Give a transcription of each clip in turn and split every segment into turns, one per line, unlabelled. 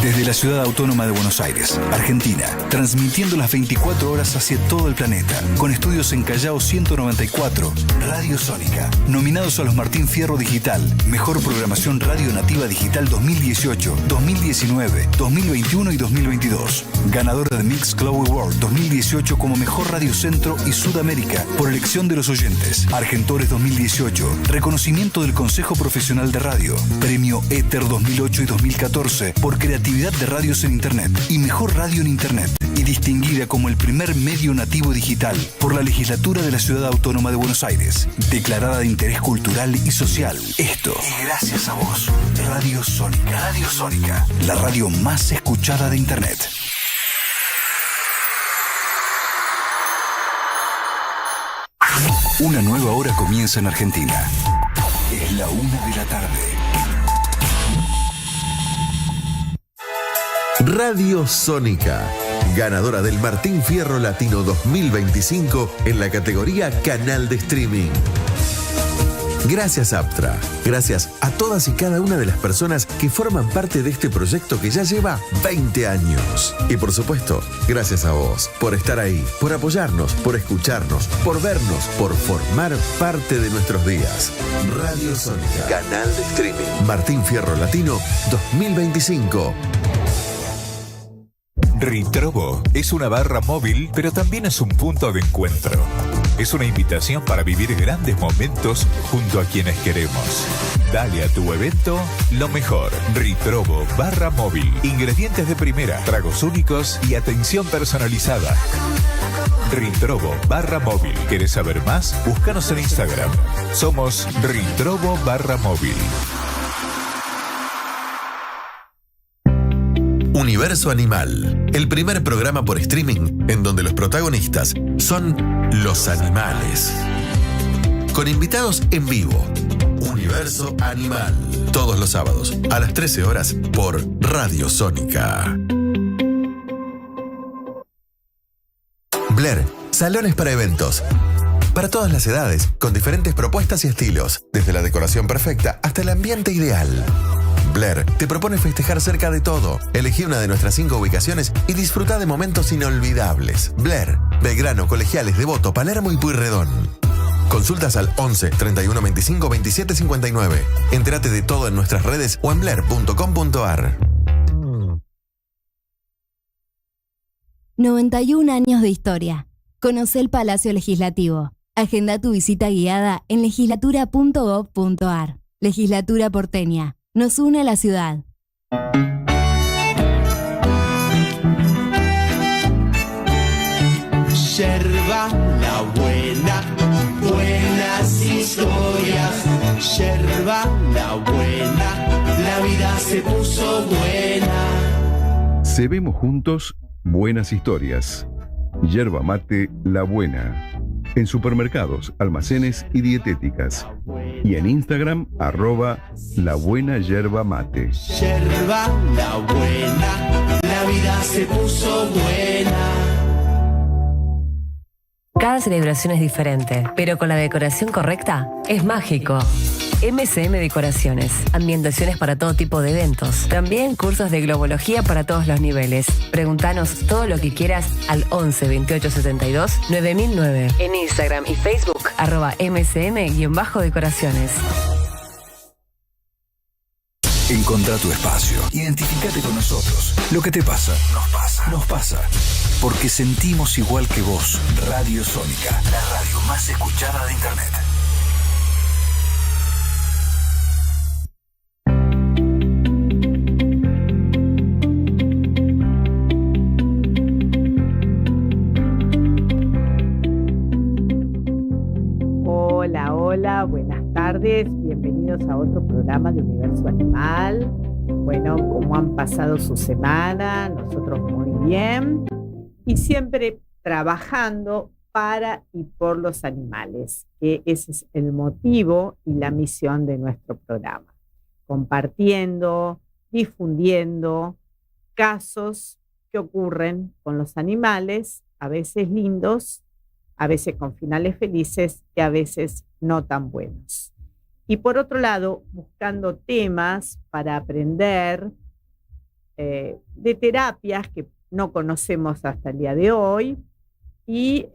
Desde la ciudad autónoma de Buenos Aires, Argentina, transmitiendo las 24 horas hacia todo el planeta, con estudios en Callao 194, Radio Sónica, nominados a los Martín Fierro Digital, Mejor Programación Radio Nativa Digital 2018, 2019, 2021 y 2022. Ganadora de Mix Global World 2018 como Mejor Radio Centro y Sudamérica, por elección de los oyentes. Argentores 2018, reconocimiento del Consejo Profesional de Radio, Premio Éter 2008 y 2014 por creatividad de radios en Internet y Mejor Radio en Internet, y distinguida como el primer medio nativo digital por la Legislatura de la Ciudad Autónoma de Buenos Aires, declarada de interés cultural y social. Esto y gracias a vos. Radio Sónica. Radio Sónica, la radio más escuchada de Internet. Una nueva hora comienza en Argentina. Es la 1 de la tarde.
Radio Sónica, ganadora del Martín Fierro Latino 2025 en la categoría Canal de Streaming. Gracias Aptra, gracias a todas y cada una de las personas que forman parte de este proyecto que ya lleva 20 años. Y por supuesto, gracias a vos, por estar ahí, por apoyarnos, por escucharnos, por vernos, por formar parte de nuestros días. Radio Sónica, canal de streaming, Martín Fierro Latino 2025.
Ritrobo es una barra móvil, pero también es un punto de encuentro. Es una invitación para vivir grandes momentos junto a quienes queremos. Dale a tu evento lo mejor. Ritrobo barra móvil. Ingredientes de primera, tragos únicos y atención personalizada. Ritrobo barra móvil. ¿Querés saber más? Búscanos en Instagram. Somos Ritrobo barra móvil.
Universo Animal, el primer programa por streaming en donde los protagonistas son los animales. Con invitados en vivo. Universo Animal, todos los sábados a las 13 horas por Radio Sónica. Blair, salones para eventos. Para todas las edades, con diferentes propuestas y estilos, desde la decoración perfecta hasta el ambiente ideal. Blair te propone festejar cerca de todo. Elegí una de nuestras 5 ubicaciones y disfruta de momentos inolvidables. Blair, Belgrano, Colegiales, Devoto, Palermo y Pueyrredón. Consultas al 11 31 25 27 59. Entérate de todo en nuestras redes o en blair.com.ar.
91 años de historia. Conoce el Palacio Legislativo. Agenda tu visita guiada en legislatura.gov.ar. Legislatura porteña. Nos une a la ciudad.
Yerba la buena, buenas historias. Yerba la buena, la vida se puso buena.
Cebemos juntos buenas historias. Yerba mate La Buena. En supermercados, almacenes y dietéticas. Y en Instagram, @labuenayerba-mate.
Yerba la buena, la vida se puso buena.
Cada celebración es diferente, pero con la decoración correcta es mágico. MCM Decoraciones, ambientaciones para todo tipo de eventos. También cursos de globología para todos los niveles. Preguntanos todo lo que quieras al 11 28 72 9009. En Instagram y Facebook, @MCM_decoraciones.
Encontrá tu espacio. Identificate con nosotros. Lo que te pasa, nos pasa. Nos pasa. Porque sentimos igual que vos. Radio Sónica, la radio más escuchada de Internet.
Hola, buenas tardes, bienvenidos a otro programa de Universo Animal. Bueno, ¿cómo han pasado su semana? Nosotros muy bien. Y siempre trabajando para y por los animales, que ese es el motivo y la misión de nuestro programa. Compartiendo, difundiendo casos que ocurren con los animales, a veces lindos, a veces con finales felices y a veces no tan buenos. Y por otro lado, buscando temas para aprender de terapias que no conocemos hasta el día de hoy, y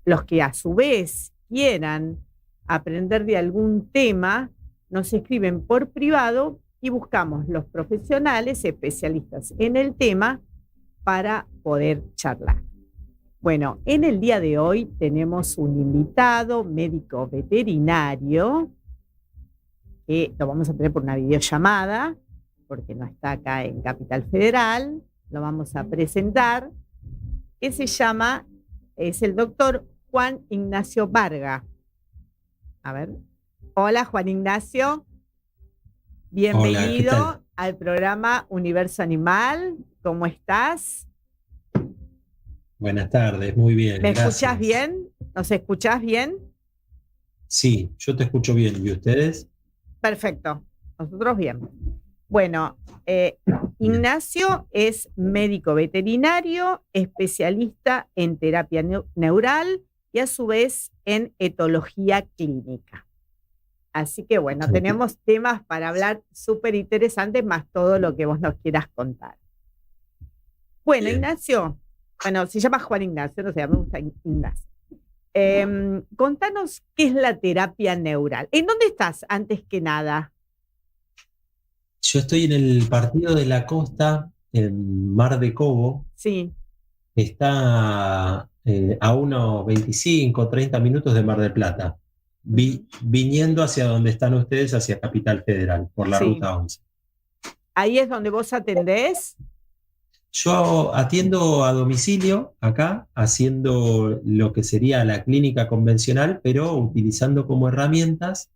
los que a su vez quieran aprender de algún tema, nos escriben por privado y buscamos los profesionales especialistas en el tema para poder charlar. Bueno, en el día de hoy tenemos un invitado médico veterinario que lo vamos a tener por una videollamada porque no está acá en Capital Federal. Lo vamos a presentar, que es el doctor Juan Ignacio Varga. A ver. Hola, Juan Ignacio. Bienvenido.
Hola,
al programa Universo Animal. ¿Cómo estás?
Buenas tardes, muy bien.
¿Me
gracias.
escuchás bien? ¿Nos escuchás bien?
Sí, yo te escucho bien. ¿Y ustedes?
Perfecto. Nosotros bien. Bueno, Ignacio es médico veterinario, especialista en terapia neural y a su vez en etología clínica. Así que bueno, tenemos temas para hablar súper interesantes, más todo lo que vos nos quieras contar. Bueno, bien. Ignacio, se llama Juan Ignacio, no sé, me gusta Ignacio. Contanos qué es la terapia neural. ¿En dónde estás antes que nada?
Yo estoy en el Partido de la Costa, en Mar de Cobo.
Sí.
Está a unos 25, 30 minutos de Mar del Plata. Viniendo hacia donde están ustedes, hacia Capital Federal, por la Ruta 11.
¿Ahí es donde vos atendés?
Yo atiendo a domicilio acá, haciendo lo que sería la clínica convencional, pero utilizando como herramientas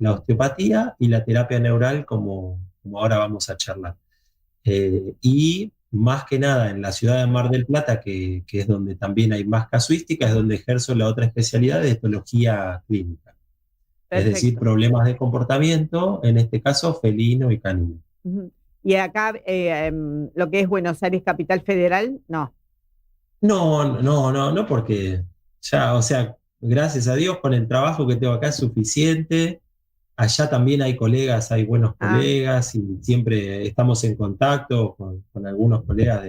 la osteopatía y la terapia neural, como ahora vamos a charlar. Y más que nada en la ciudad de Mar del Plata, que es donde también hay más casuística, es donde ejerzo la otra especialidad de etología clínica. Perfecto. Es decir, problemas de comportamiento, en este caso felino y canino.
Uh-huh. ¿Y acá lo que es Buenos Aires, Capital Federal, no?
No, porque ya, o sea, gracias a Dios con el trabajo que tengo acá es suficiente. Allá también hay colegas, hay buenos colegas y siempre estamos en contacto con algunos colegas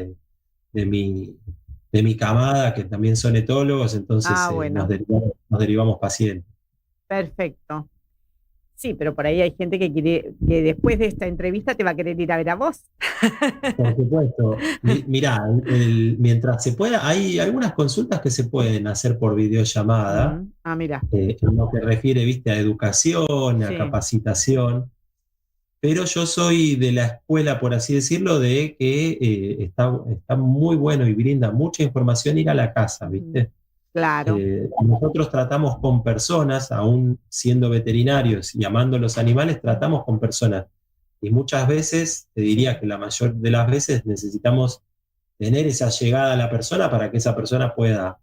de mi camada que también son etólogos, entonces
bueno.
nos derivamos pacientes.
Perfecto. Sí, pero por ahí hay gente que después de esta entrevista te va a querer ir a ver a vos.
Por supuesto. Mirá, mientras se pueda, hay algunas consultas que se pueden hacer por videollamada.
Mira.
En lo que refiere, viste, a educación, a capacitación. Pero yo soy de la escuela, por así decirlo, de que está muy bueno y brinda mucha información ir a la casa, ¿viste?
Claro.
Nosotros tratamos con personas, aún siendo veterinarios y amando los animales, tratamos con personas. Y muchas veces, te diría que la mayor de las veces necesitamos tener esa llegada a la persona para que esa persona pueda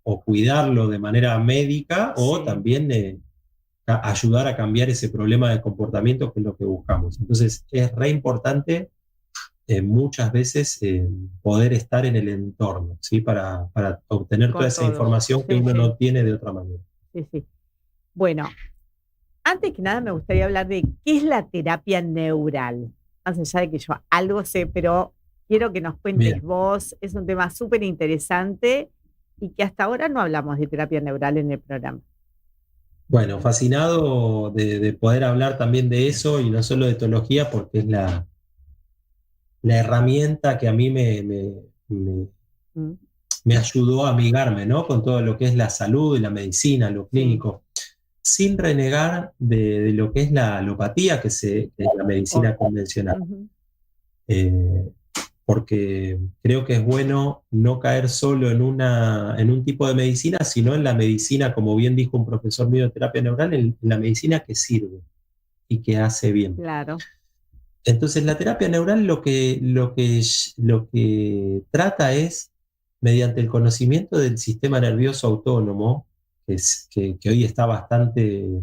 o cuidarlo de manera médica o también ayudar a cambiar ese problema de comportamiento que es lo que buscamos. Entonces es re importante muchas veces poder estar en el entorno, ¿sí? Para obtener toda esa información que uno no tiene de otra manera.
Sí. Bueno, antes que nada me gustaría hablar de qué es la terapia neural. Más allá de que yo algo sé, pero quiero que nos cuentes vos. Es un tema súper interesante y que hasta ahora no hablamos de terapia neural en el programa.
Bueno, fascinado de poder hablar también de eso y no solo de etología, porque es la herramienta que a mí me ayudó a amigarme, ¿no? Con todo lo que es la salud y la medicina, lo clínico, sin renegar de lo que es la alopatía, que es la medicina convencional. Porque creo que es bueno no caer solo en un tipo de medicina, sino en la medicina, como bien dijo un profesor mío de terapia neural, en la medicina que sirve y que hace bien.
Claro.
Entonces, la terapia neural lo que trata es, mediante el conocimiento del sistema nervioso autónomo, que hoy está bastante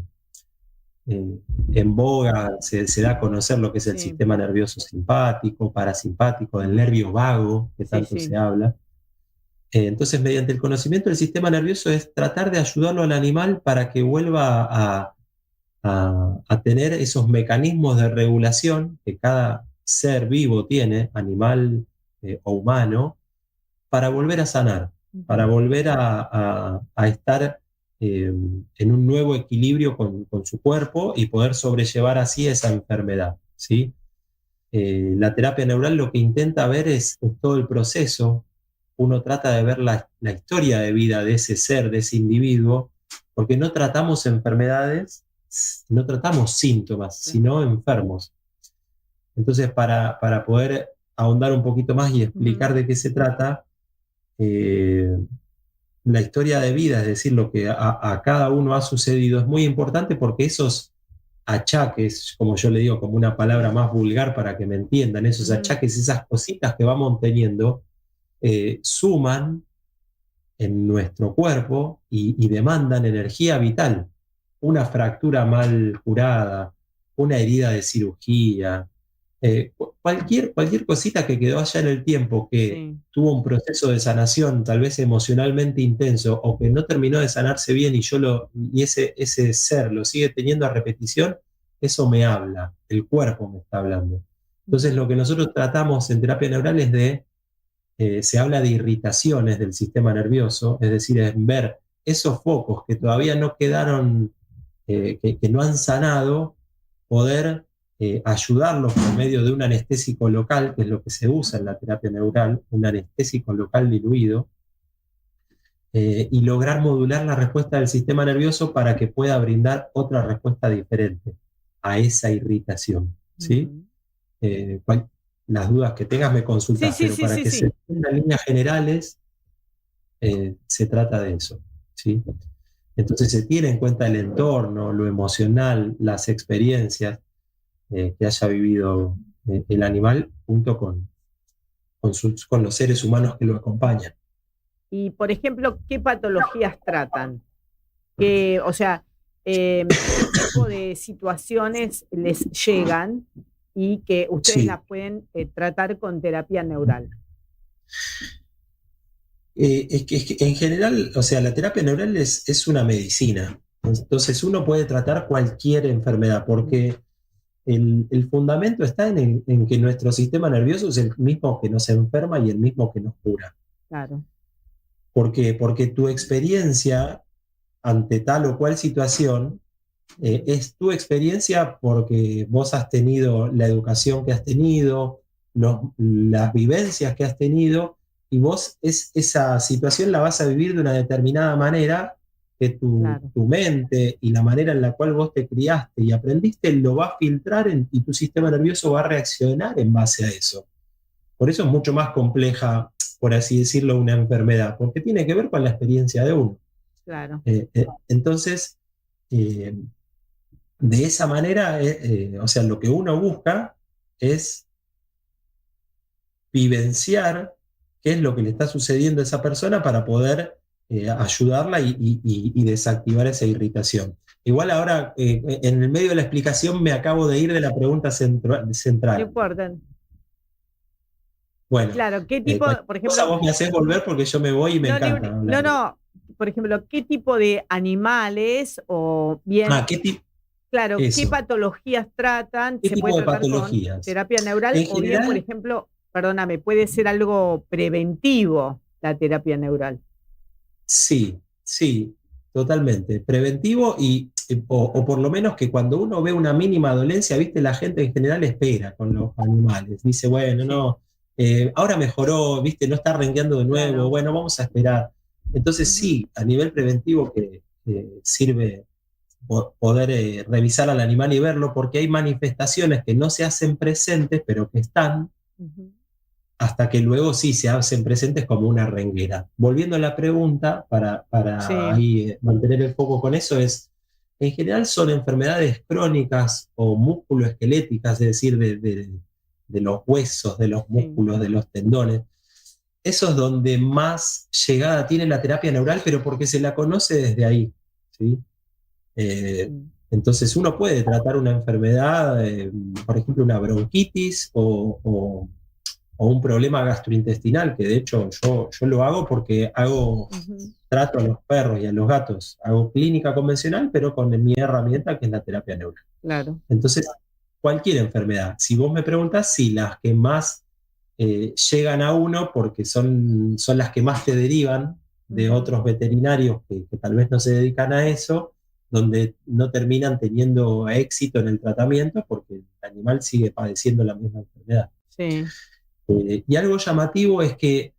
en boga, se da a conocer lo que es el sistema nervioso simpático, parasimpático, del nervio vago, que tanto se habla. Entonces, mediante el conocimiento del sistema nervioso es tratar de ayudarlo al animal para que vuelva a tener esos mecanismos de regulación que cada ser vivo tiene, animal o humano, para volver a sanar, para volver a estar en un nuevo equilibrio con su cuerpo y poder sobrellevar así esa enfermedad, ¿sí? La terapia neural lo que intenta ver es todo el proceso. Uno trata de ver la historia de vida de ese ser, de ese individuo, porque no tratamos enfermedades, no tratamos síntomas, sino enfermos. Entonces, para poder ahondar un poquito más y explicar de qué se trata, la historia de vida, es decir, lo que a cada uno ha sucedido, es muy importante porque esos achaques, como yo le digo, como una palabra más vulgar para que me entiendan, esos achaques, esas cositas que vamos teniendo, suman en nuestro cuerpo y demandan energía vital. Una fractura mal curada, una herida de cirugía, cualquier cosita que quedó allá en el tiempo, que tuvo un proceso de sanación tal vez emocionalmente intenso o que no terminó de sanarse bien y ese ser lo sigue teniendo a repetición, eso me habla, el cuerpo me está hablando. Entonces lo que nosotros tratamos en terapia neural es se habla de irritaciones del sistema nervioso, es decir, en ver esos focos que todavía no quedaron, que no han sanado, poder ayudarlos por medio de un anestésico local, que es lo que se usa en la terapia neural, un anestésico local diluido, y lograr modular la respuesta del sistema nervioso para que pueda brindar otra respuesta diferente a esa irritación, ¿sí? Las dudas que tengas me consultas, pero para que se entiendan líneas generales, se trata de eso, ¿sí? Entonces se tiene en cuenta el entorno, lo emocional, las experiencias que haya vivido el animal junto con los seres humanos que lo acompañan.
Y, por ejemplo, ¿qué patologías tratan? O sea, ¿qué tipo de situaciones les llegan y que ustedes las pueden tratar con terapia neural?
Es que en general, o sea, la terapia neural es una medicina. Entonces uno puede tratar cualquier enfermedad porque el fundamento está en que nuestro sistema nervioso es el mismo que nos enferma y el mismo que nos cura.
Claro.
¿Por qué? Porque tu experiencia ante tal o cual situación es tu experiencia porque vos has tenido la educación que has tenido, las vivencias que has tenido, y vos esa situación la vas a vivir de una determinada manera que tu mente y la manera en la cual vos te criaste y aprendiste lo va a filtrar y tu sistema nervioso va a reaccionar en base a eso. Por eso es mucho más compleja, por así decirlo, una enfermedad, porque tiene que ver con la experiencia de uno.
Claro.
Entonces, de esa manera, o sea, lo que uno busca es vivenciar qué es lo que le está sucediendo a esa persona para poder ayudarla y desactivar esa irritación. Igual ahora, en el medio de la explicación, me acabo de ir de la pregunta central.
No importa.
Bueno,
claro, ¿qué tipo, por ejemplo,
vos me hacés volver porque yo me voy y me encanta.
No, por ejemplo, ¿qué tipo de animales o bien...
¿qué tipo?
Claro,
Eso.
¿qué patologías tratan?
¿Qué
¿Se
tipo
puede
de
tratar
patologías?
con terapia neural?
En
O
general,
bien, por ejemplo, perdóname, puede ser algo preventivo la terapia neural.
Sí, totalmente. Preventivo o por lo menos que cuando uno ve una mínima dolencia, viste, la gente en general espera con los animales. Dice, bueno, no, ahora mejoró, viste, no está rengueando de nuevo,
Claro.
bueno, vamos a esperar. Entonces sí, a nivel preventivo que sirve poder revisar al animal y verlo, porque hay manifestaciones que no se hacen presentes, pero que están, hasta que luego sí se hacen presentes como una renguera. Volviendo a la pregunta, para ahí mantener el foco con eso, en general son enfermedades crónicas o músculoesqueléticas, es decir, de los huesos, de los músculos, de los tendones. Eso es donde más llegada tiene la terapia neural, pero porque se la conoce desde ahí, ¿sí? Entonces uno puede tratar una enfermedad, por ejemplo, una bronquitis o un problema gastrointestinal, que de hecho yo lo hago porque trato a los perros y a los gatos, hago clínica convencional, pero con mi herramienta que es la terapia neural.
Claro.
Entonces, cualquier enfermedad. Si vos me preguntás, sí, las que más llegan a uno porque son las que más te derivan de otros veterinarios que tal vez no se dedican a eso, donde no terminan teniendo éxito en el tratamiento porque el animal sigue padeciendo la misma enfermedad.
Sí.
Y algo llamativo es que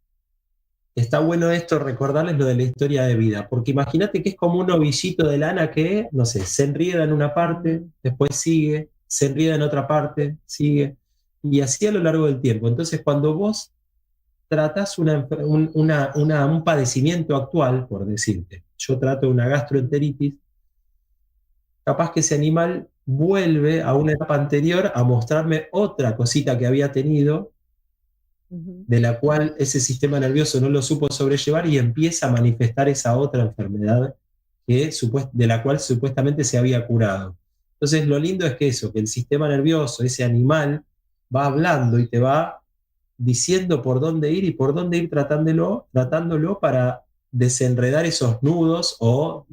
está bueno esto, recordarles lo de la historia de vida, porque imagínate que es como un ovillito de lana que, no sé, se enrieda en una parte, después sigue, se enrieda en otra parte, sigue, y así a lo largo del tiempo. Entonces, cuando vos tratás un padecimiento actual, por decirte, yo trato una gastroenteritis, capaz que ese animal vuelve a una etapa anterior a mostrarme otra cosita que había tenido, de la cual ese sistema nervioso no lo supo sobrellevar y empieza a manifestar esa otra enfermedad de la cual supuestamente se había curado. Entonces lo lindo es que el sistema nervioso, ese animal, va hablando y te va diciendo por dónde ir y por dónde ir tratándolo para desenredar esos nudos o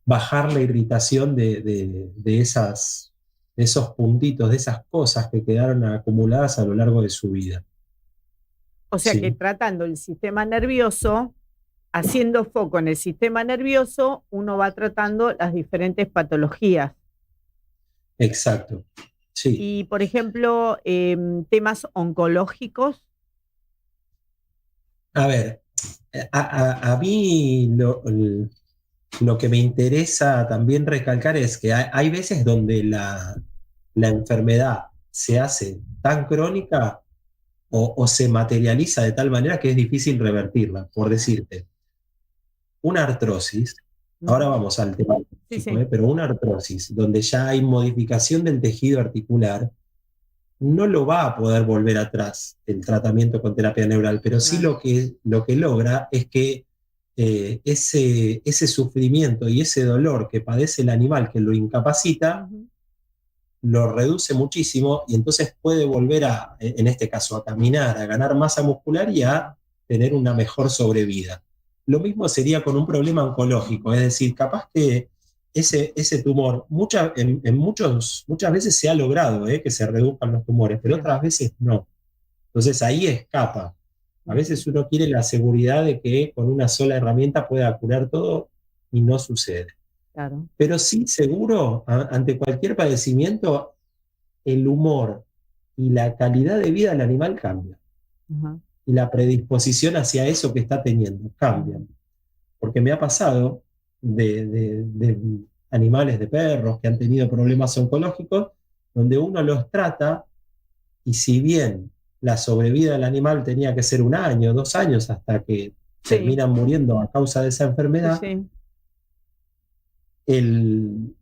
bajar la irritación de esos puntitos, de esas cosas que quedaron acumuladas a lo largo de su vida.
O sea que tratando el sistema nervioso, haciendo foco en el sistema nervioso, uno va tratando las diferentes patologías.
Exacto, sí.
Y, por ejemplo, temas oncológicos.
A ver, a mí lo que me interesa también recalcar es que hay veces donde la enfermedad se hace tan crónica o se materializa de tal manera que es difícil revertirla. Por decirte, una artrosis, ahora vamos al tema, pero una artrosis donde ya hay modificación del tejido articular, no lo va a poder volver atrás el tratamiento con terapia neural, pero sí lo que logra es que ese sufrimiento y ese dolor que padece el animal que lo incapacita, lo reduce muchísimo y entonces puede volver en este caso, a caminar, a ganar masa muscular y a tener una mejor sobrevida. Lo mismo sería con un problema oncológico, es decir, capaz que ese tumor, muchas veces se ha logrado que se reduzcan los tumores, pero otras veces no. Entonces ahí escapa. A veces uno quiere la seguridad de que con una sola herramienta pueda curar todo y no sucede.
Claro.
Pero sí, seguro, ante cualquier padecimiento, el humor y la calidad de vida del animal cambia. Y la predisposición hacia eso que está teniendo cambian. Porque me ha pasado de animales, de perros que han tenido problemas oncológicos, donde uno los trata y si bien la sobrevida del animal tenía que ser 1 año, 2 años, hasta que terminan muriendo a causa de esa enfermedad, el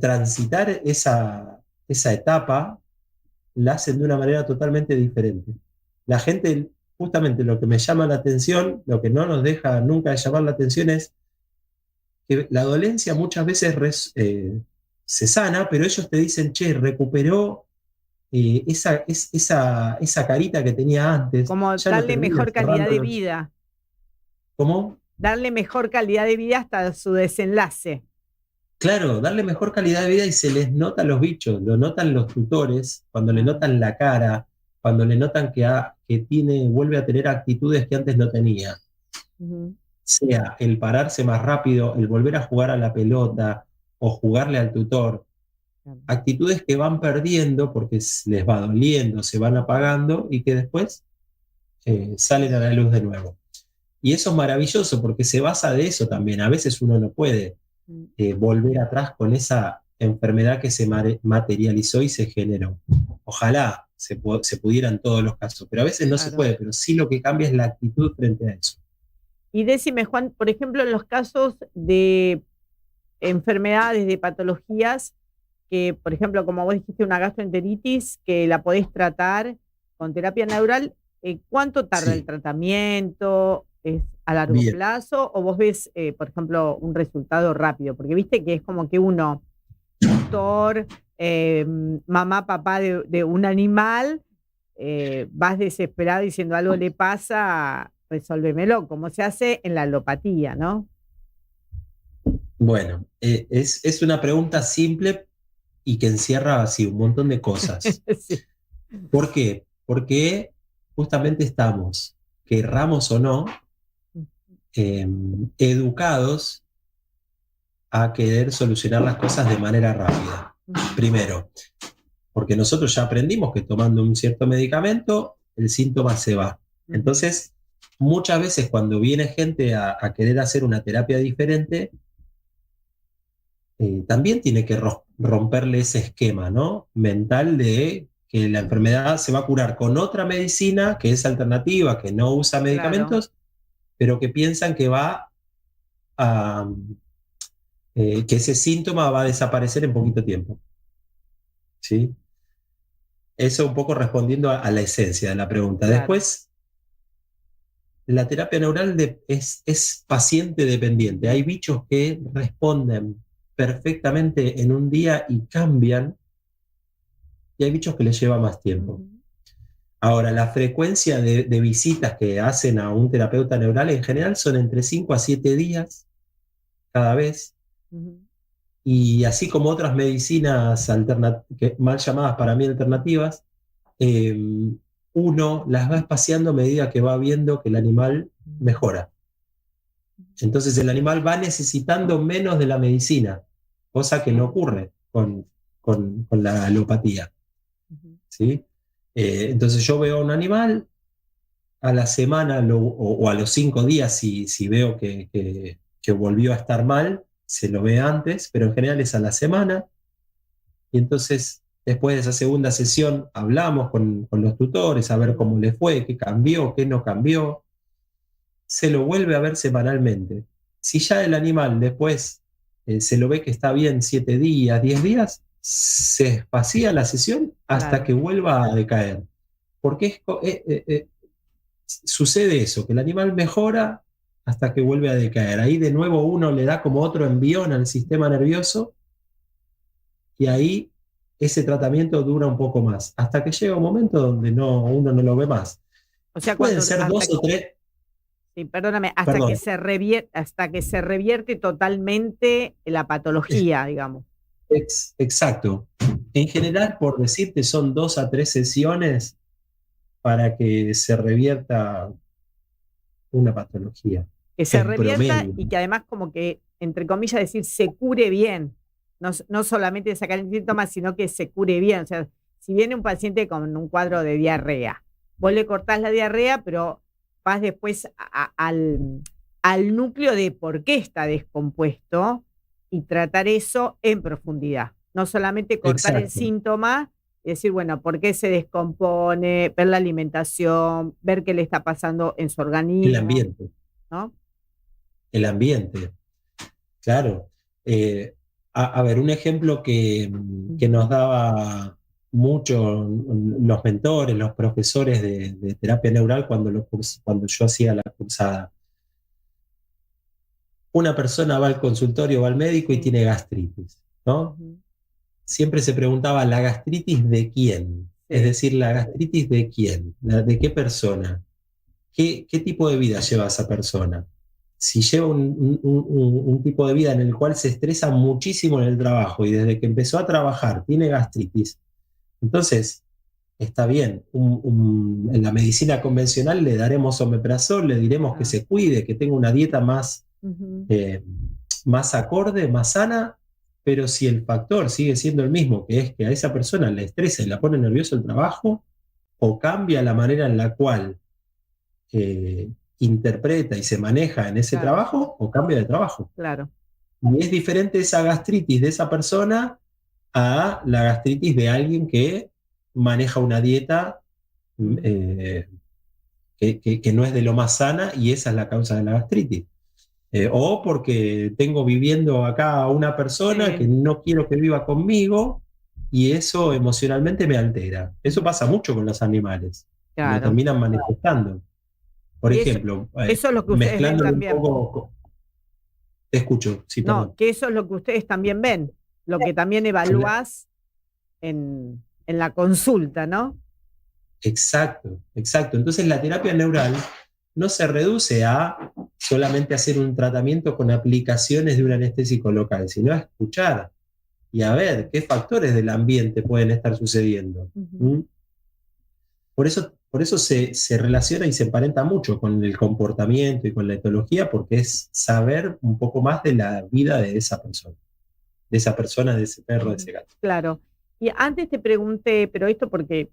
transitar esa etapa la hacen de una manera totalmente diferente. La gente, justamente lo que me llama la atención, lo que no nos deja nunca de llamar la atención es que la dolencia muchas veces se sana, pero ellos te dicen, che, recuperó esa carita que tenía antes.
Como darle mejor calidad de vida.
¿Cómo?
Darle mejor calidad de vida hasta su desenlace.
Claro, darle mejor calidad de vida y se les nota a los bichos, lo notan los tutores, cuando le notan la cara, cuando le notan que vuelve a tener actitudes que antes no tenía. Sea el pararse más rápido, el volver a jugar a la pelota o jugarle al tutor. Actitudes que van perdiendo porque les va doliendo, se van apagando y que después salen a la luz de nuevo. Y eso es maravilloso porque se basa de eso también. A veces uno no puede volver atrás con esa enfermedad que se materializó y se generó. Ojalá se pudiera en todos los casos, pero a veces no se puede, pero sí lo que cambia es la actitud frente a eso.
Y decime, Juan, por ejemplo, en los casos de enfermedades, de patologías, que, por ejemplo, como vos dijiste, una gastroenteritis, que la podés tratar con terapia neural, ¿cuánto tarda el tratamiento? ¿Es a largo plazo? ¿O vos ves, por ejemplo, un resultado rápido? Porque viste que es como que uno, tutor, mamá, papá de un animal, vas desesperado diciendo algo le pasa, resolvémelo, como se hace en la alopatía, ¿no?
Bueno, es una pregunta simple y que encierra así un montón de cosas.
Sí.
¿Por qué? Porque justamente estamos, querramos o no, educados a querer solucionar las cosas de manera rápida. Primero, porque nosotros ya aprendimos que tomando un cierto medicamento, el síntoma se va. Entonces, muchas veces cuando viene gente a querer hacer una terapia diferente, también tiene que romperle ese esquema, ¿no? Mental de que la enfermedad se va a curar con otra medicina que es alternativa, que no usa medicamentos, pero que piensan que va a... que ese síntoma va a desaparecer en poquito tiempo. ¿Sí? Eso un poco respondiendo a la esencia de la pregunta.
Claro.
Después, la terapia neural es paciente dependiente. Hay bichos que responden perfectamente en un día y cambian, y hay bichos que les lleva más tiempo. Ahora, la frecuencia de visitas que hacen a un terapeuta neural en general son entre 5 a 7 días cada vez. Y así como otras medicinas mal llamadas para mí alternativas, uno las va espaciando a medida que va viendo que el animal mejora. Entonces el animal va necesitando menos de la medicina, cosa que no ocurre con la alopatía. ¿Sí? Entonces yo veo a un animal a la semana o a los 5 días, si veo que volvió a estar mal, se lo ve antes, pero en general es a la semana. Y entonces, después de esa segunda sesión, hablamos con los tutores a ver cómo le fue, qué cambió, qué no cambió. Se lo vuelve a ver semanalmente. Si ya el animal después se lo ve que está bien 7 días, 10 días, se espacía la sesión hasta que vuelva a decaer. Porque sucede eso, que el animal mejora hasta que vuelve a decaer. Ahí de nuevo uno le da como otro envión al sistema nervioso y ahí ese tratamiento dura un poco más, hasta que llega un momento donde uno no lo ve más.
O sea,
pueden ser 2 o 3.
Sí, perdóname, hasta que se revierte totalmente la patología, digamos.
Exacto. En general, por decirte, son 2 a 3 sesiones para que se revierta una patología.
Que se
en
revierta
promedio.
y que además como que, entre comillas, decir, se cure bien. No solamente sacar el síntoma, sino que se cure bien. O sea, si viene un paciente con un cuadro de diarrea, vos le cortás la diarrea, pero vas después al núcleo de por qué está descompuesto y tratar eso en profundidad. No solamente cortar el síntoma y decir, bueno, ¿por qué se descompone? Ver la alimentación, ver qué le está pasando en su organismo.
El ambiente.
¿No?
El ambiente. Claro. A ver, un ejemplo que nos daba mucho los mentores, los profesores de terapia neural cuando yo hacía la cursada. Una persona va al consultorio, va al médico y tiene gastritis, ¿no? Siempre se preguntaba, ¿la gastritis de quién? Es decir, ¿la gastritis de quién? ¿De qué persona? ¿Qué tipo de vida lleva esa persona? Si lleva un tipo de vida en el cual se estresa muchísimo en el trabajo y desde que empezó a trabajar tiene gastritis, entonces está bien, en la medicina convencional le daremos omeprazol, le diremos que se cuide, que tenga una dieta más acorde, más sana, pero si el factor sigue siendo el mismo, que es que a esa persona le estresa y la pone nervioso el trabajo, o cambia la manera en la cual interpreta y se maneja en ese trabajo, o cambia de trabajo.
Claro.
Y es diferente esa gastritis de esa persona a la gastritis de alguien que maneja una dieta que no es de lo más sana y esa es la causa de la gastritis. O porque tengo viviendo acá a una persona que no quiero que viva conmigo y eso emocionalmente me altera. Eso pasa mucho con los animales. Lo terminan manifestando. Por ejemplo,
eso es lo que ustedes ven también.
Te escucho. Sí,
no, que eso es lo que ustedes también ven, lo que también evaluás en la consulta, ¿no?
Exacto. Entonces la terapia neural no se reduce a solamente hacer un tratamiento con aplicaciones de un anestésico local, sino a escuchar y a ver qué factores del ambiente pueden estar sucediendo. Por eso se relaciona y se emparenta mucho con el comportamiento y con la etología, porque es saber un poco más de la vida de esa persona, de ese perro, de ese gato.
Claro. Y antes te pregunté, pero esto porque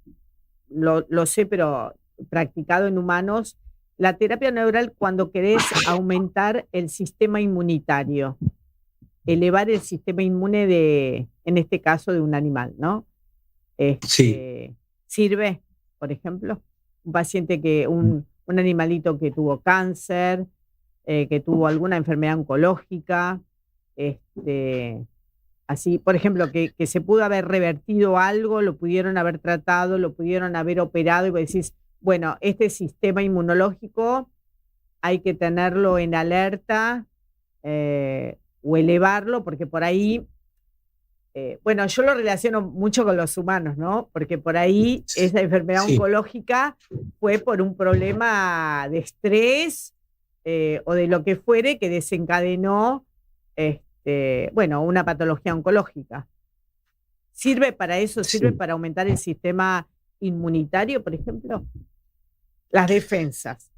lo sé, pero practicado en humanos, la terapia neural cuando querés aumentar el sistema inmunitario, elevar el sistema inmune en este caso, de un animal, ¿no?
Sí.
¿Sirve, por ejemplo? Un paciente un animalito que tuvo cáncer, que tuvo alguna enfermedad oncológica, así, por ejemplo, que se pudo haber revertido algo, lo pudieron haber tratado, lo pudieron haber operado, y vos decís, bueno, este sistema inmunológico hay que tenerlo en alerta o elevarlo, porque por ahí, bueno, yo lo relaciono mucho con los humanos, ¿no? Porque por ahí esa enfermedad oncológica fue por un problema de estrés o de lo que fuere que desencadenó bueno, una patología oncológica. ¿Sirve para eso? ¿Sirve para aumentar el sistema inmunitario, por ejemplo? Las defensas.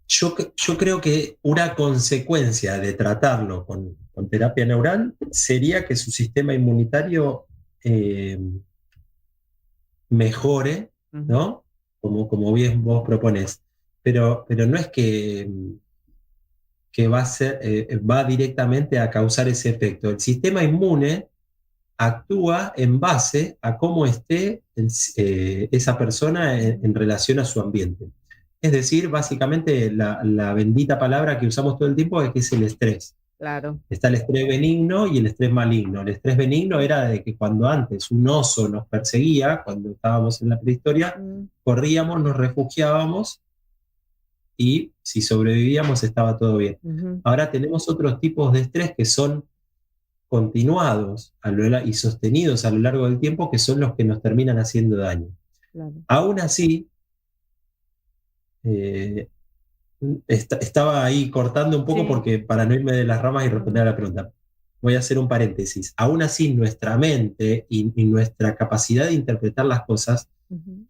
Yo creo que una consecuencia de tratarlo con terapia neural sería que su sistema inmunitario mejore, ¿no? Como bien vos proponés. Pero no es que va directamente a causar ese efecto. El sistema inmune actúa en base a cómo esté esa persona en relación a su ambiente. Es decir, básicamente la bendita palabra que usamos todo el tiempo es que es el estrés.
Claro.
Está el estrés benigno y el estrés maligno. El estrés benigno era de que cuando antes un oso nos perseguía, cuando estábamos en la prehistoria, corríamos, nos refugiábamos, y si sobrevivíamos estaba todo bien. Ahora tenemos otros tipos de estrés que son continuados y sostenidos a lo largo del tiempo, que son los que nos terminan haciendo daño.
Claro.
Aún así, estaba ahí cortando un poco porque para no irme de las ramas y responder a la pregunta, voy a hacer un paréntesis. Aún así, nuestra mente y nuestra capacidad de interpretar las cosas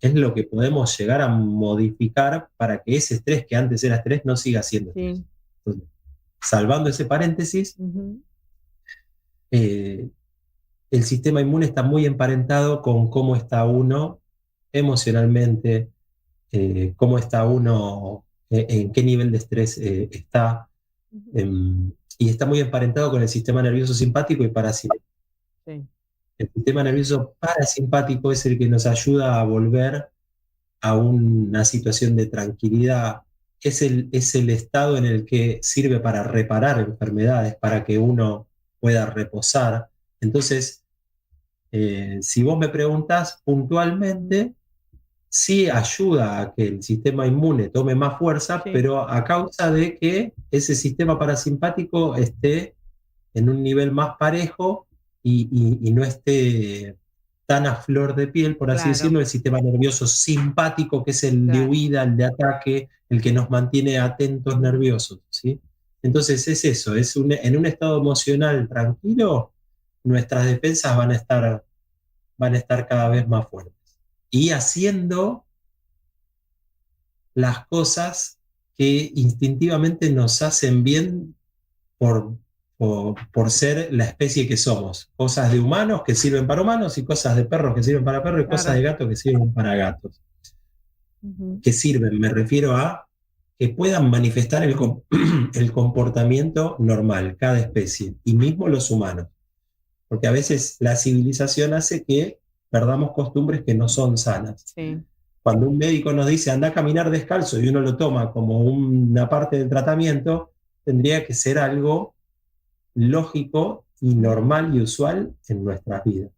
es lo que podemos llegar a modificar para que ese estrés que antes era estrés no siga siendo estrés. Entonces, salvando ese paréntesis, el sistema inmune está muy emparentado con cómo está uno emocionalmente, cómo está uno, en qué nivel de estrés está, y está muy emparentado con el sistema nervioso simpático y parasimpático. El sistema nervioso parasimpático es el que nos ayuda a volver a una situación de tranquilidad. Es el estado en el que sirve para reparar enfermedades, para que uno pueda reposar. Entonces, si vos me preguntás puntualmente, sí ayuda a que el sistema inmune tome más fuerza, pero a causa de que ese sistema parasimpático esté en un nivel más parejo y no esté tan a flor de piel, por así decirlo, el sistema nervioso simpático, que es el de huida, el de ataque, el que nos mantiene atentos, nerviosos, ¿sí? Entonces es eso, en un estado emocional tranquilo, nuestras defensas van a estar cada vez más fuertes. Y haciendo las cosas que instintivamente nos hacen bien por ser la especie que somos. Cosas de humanos que sirven para humanos y cosas de perros que sirven para perros y cosas de gatos que sirven para gatos. Que sirven, me refiero a que puedan manifestar el comportamiento normal, cada especie, y mismo los humanos. Porque a veces la civilización hace que perdamos costumbres que no son sanas. Cuando un médico nos dice anda a caminar descalzo y uno lo toma como una parte del tratamiento, tendría que ser algo lógico y normal y usual en nuestras vidas.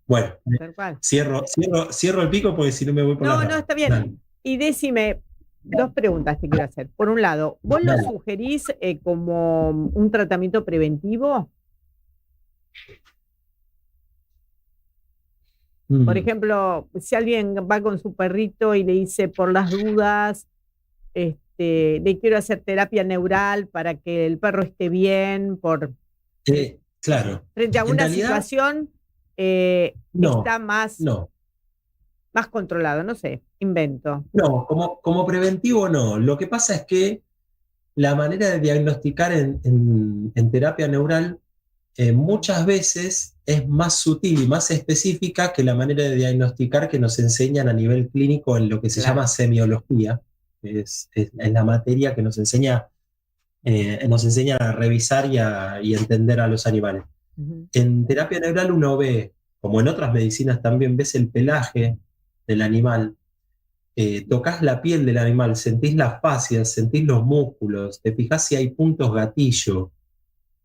Bueno, cierro el pico porque si no me voy por la rama.
No, está bien. Dale. Y decime, dos preguntas te quiero hacer. Por un lado, ¿vos lo sugerís como un tratamiento preventivo? Por ejemplo, si alguien va con su perrito y le dice por las dudas, le quiero hacer terapia neural para que el perro esté bien,
Claro.
Frente a
En
una
realidad,
situación
no,
está más
no.
controlado, no sé, invento.
No, como preventivo no. Lo que pasa es que la manera de diagnosticar en terapia neural muchas veces es más sutil y más específica que la manera de diagnosticar que nos enseñan a nivel clínico en lo que se llama semiología, que es la materia que nos enseña a revisar y a entender a los animales. En terapia neural uno ve, como en otras medicinas también, ves el pelaje del animal, tocas la piel del animal, sentís las fascias, sentís los músculos, te fijas si hay puntos gatillo,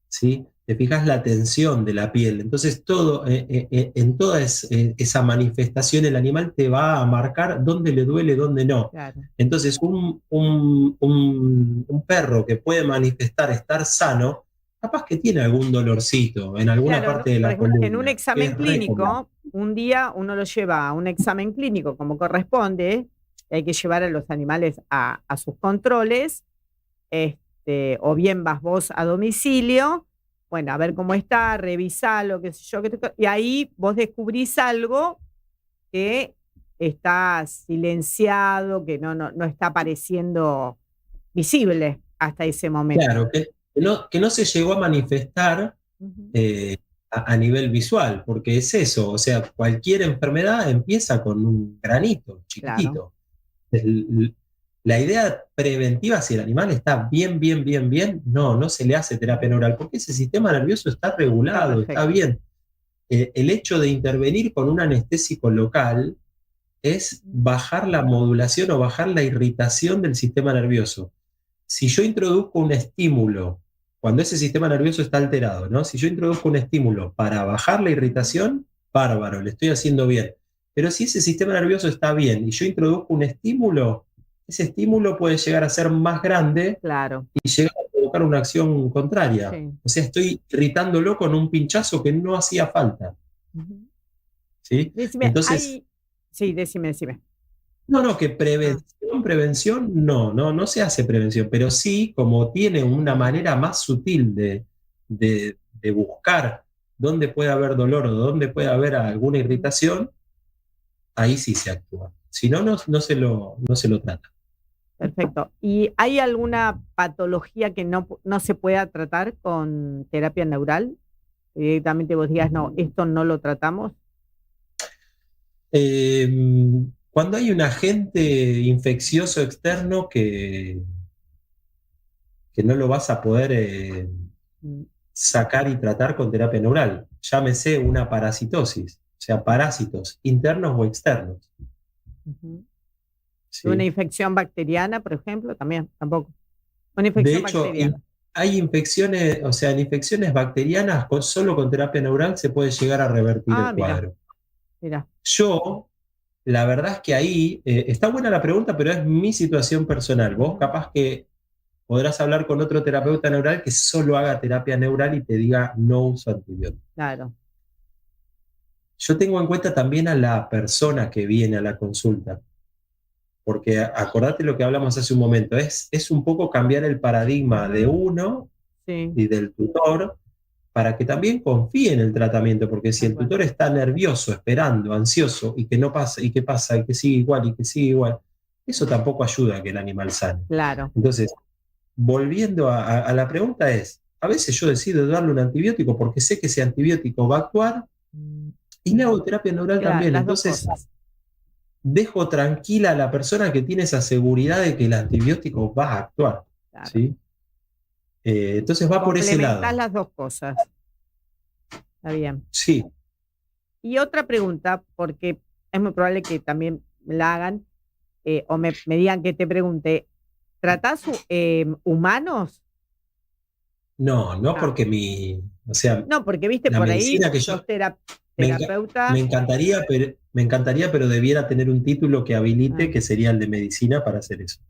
¿sí? Te fijas la tensión de la piel. Entonces, en toda esa manifestación, el animal te va a marcar dónde le duele, dónde no.
Claro.
Entonces, un perro que puede manifestar estar sano, capaz que tiene algún dolorcito en alguna parte de la columna.
En un examen clínico, un día uno lo lleva a un examen clínico como corresponde, hay que llevar a los animales a sus controles, o bien vas vos a domicilio, bueno, a ver cómo está, revisalo, qué sé yo, y ahí vos descubrís algo que está silenciado, que no está apareciendo visible hasta ese momento.
Claro, que no se llegó a manifestar a nivel visual, porque es eso, o sea, cualquier enfermedad empieza con un granito chiquitito. Claro. La idea preventiva, si el animal está bien, no se le hace terapia neural, porque ese sistema nervioso está regulado, está bien. El hecho de intervenir con un anestésico local es bajar la modulación o bajar la irritación del sistema nervioso. Si yo introduzco un estímulo, cuando ese sistema nervioso está alterado, ¿no? Si yo introduzco un estímulo para bajar la irritación, bárbaro, le estoy haciendo bien. Pero si ese sistema nervioso está bien y yo introduzco un estímulo, ese estímulo puede llegar a ser más grande y llegar a provocar una acción contraria. Sí. O sea, estoy irritándolo con un pinchazo que no hacía falta. ¿Sí?
Decime,
entonces,
decime.
No, que prevención, no se hace prevención, pero sí, como tiene una manera más sutil de buscar dónde puede haber dolor o dónde puede haber alguna irritación, ahí sí se actúa. Si no, no se lo trata.
Perfecto. ¿Y hay alguna patología que no se pueda tratar con terapia neural? Directamente vos digas, no, esto no lo tratamos.
Cuando hay un agente infeccioso externo que no lo vas a poder sacar y tratar con terapia neural, llámese una parasitosis, o sea, parásitos internos o externos.
Sí. ¿Una infección bacteriana, por ejemplo? Tampoco. Una
De
infección
hecho,
bacteriana.
Hay infecciones, o sea, en infecciones bacterianas, solo con terapia neural se puede llegar a revertir el cuadro.
Mira.
La verdad es que ahí, está buena la pregunta, pero es mi situación personal. Vos capaz que podrás hablar con otro terapeuta neural que solo haga terapia neural y te diga no uso antibióticos.
Claro.
Yo tengo en cuenta también a la persona que viene a la consulta, porque acordate lo que hablamos hace un momento, es un poco cambiar el paradigma de uno y del tutor para que también confíe en el tratamiento, porque si el tutor está nervioso, esperando, ansioso, y que no pasa, y que pasa, y que sigue igual, eso tampoco ayuda a que el animal sane.
Claro.
Entonces, volviendo a la pregunta a veces yo decido darle un antibiótico porque sé que ese antibiótico va a actuar, y le hago terapia neural también. Entonces, dejo tranquila a la persona que tiene esa seguridad de que el antibiótico va a actuar. Claro. ¿Sí? Entonces va por ese lado.
Complementás las dos cosas. Está bien.
Sí.
Y otra pregunta, porque es muy probable que también me la hagan, o me digan que te pregunte, ¿tratás humanos?
No, porque
no, porque viste por ahí
que
sos terapeuta.
Me encantaría, pero debiera tener un título que habilite, que sería el de medicina, para hacer eso.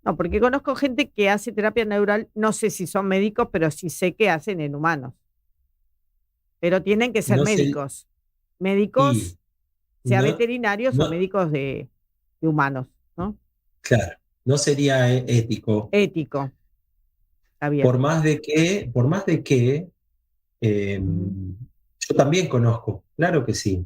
No, porque conozco gente que hace terapia neural, no sé si son médicos, pero sí sé que hacen en humanos. Pero tienen que ser médicos. Médicos, veterinarios o médicos de humanos, ¿no?
Claro, no sería ético.
Ético. Está bien.
Por más de que Yo también conozco, claro que sí.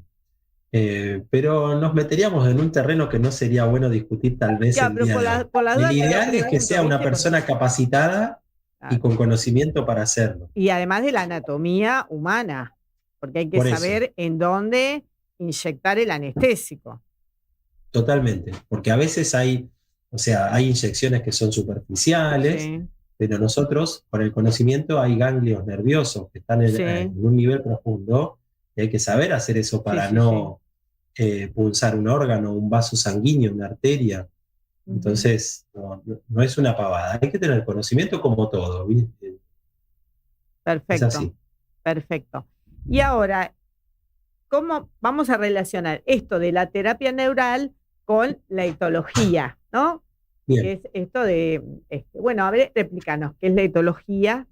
Pero nos meteríamos en un terreno que no sería bueno discutir tal vez
Ya,
el
pero
día de hoy.
por la duda
El
te lo
ideal es que
pregunto,
sea una
¿viste?
persona capacitada y
Claro.
con conocimiento para hacerlo.
Y además de la anatomía humana, porque hay que
Por eso.
saber en dónde inyectar el anestésico.
Totalmente, porque a veces hay inyecciones que son superficiales,
Sí,
pero nosotros, con el conocimiento, hay ganglios nerviosos que están
Sí.
en un nivel profundo y hay que saber hacer eso para
sí,
no punzar un órgano, un vaso sanguíneo, una arteria.
Ujú.
Entonces, no es una pavada, hay que tener conocimiento como todo, ¿viste? Es
Perfecto,
así.
perfecto. Y ahora, ¿cómo vamos a relacionar esto de la terapia neural con la etología, ¿no?
Bien.
Que es esto de, bueno, a ver, explícanos, ¿qué es la etología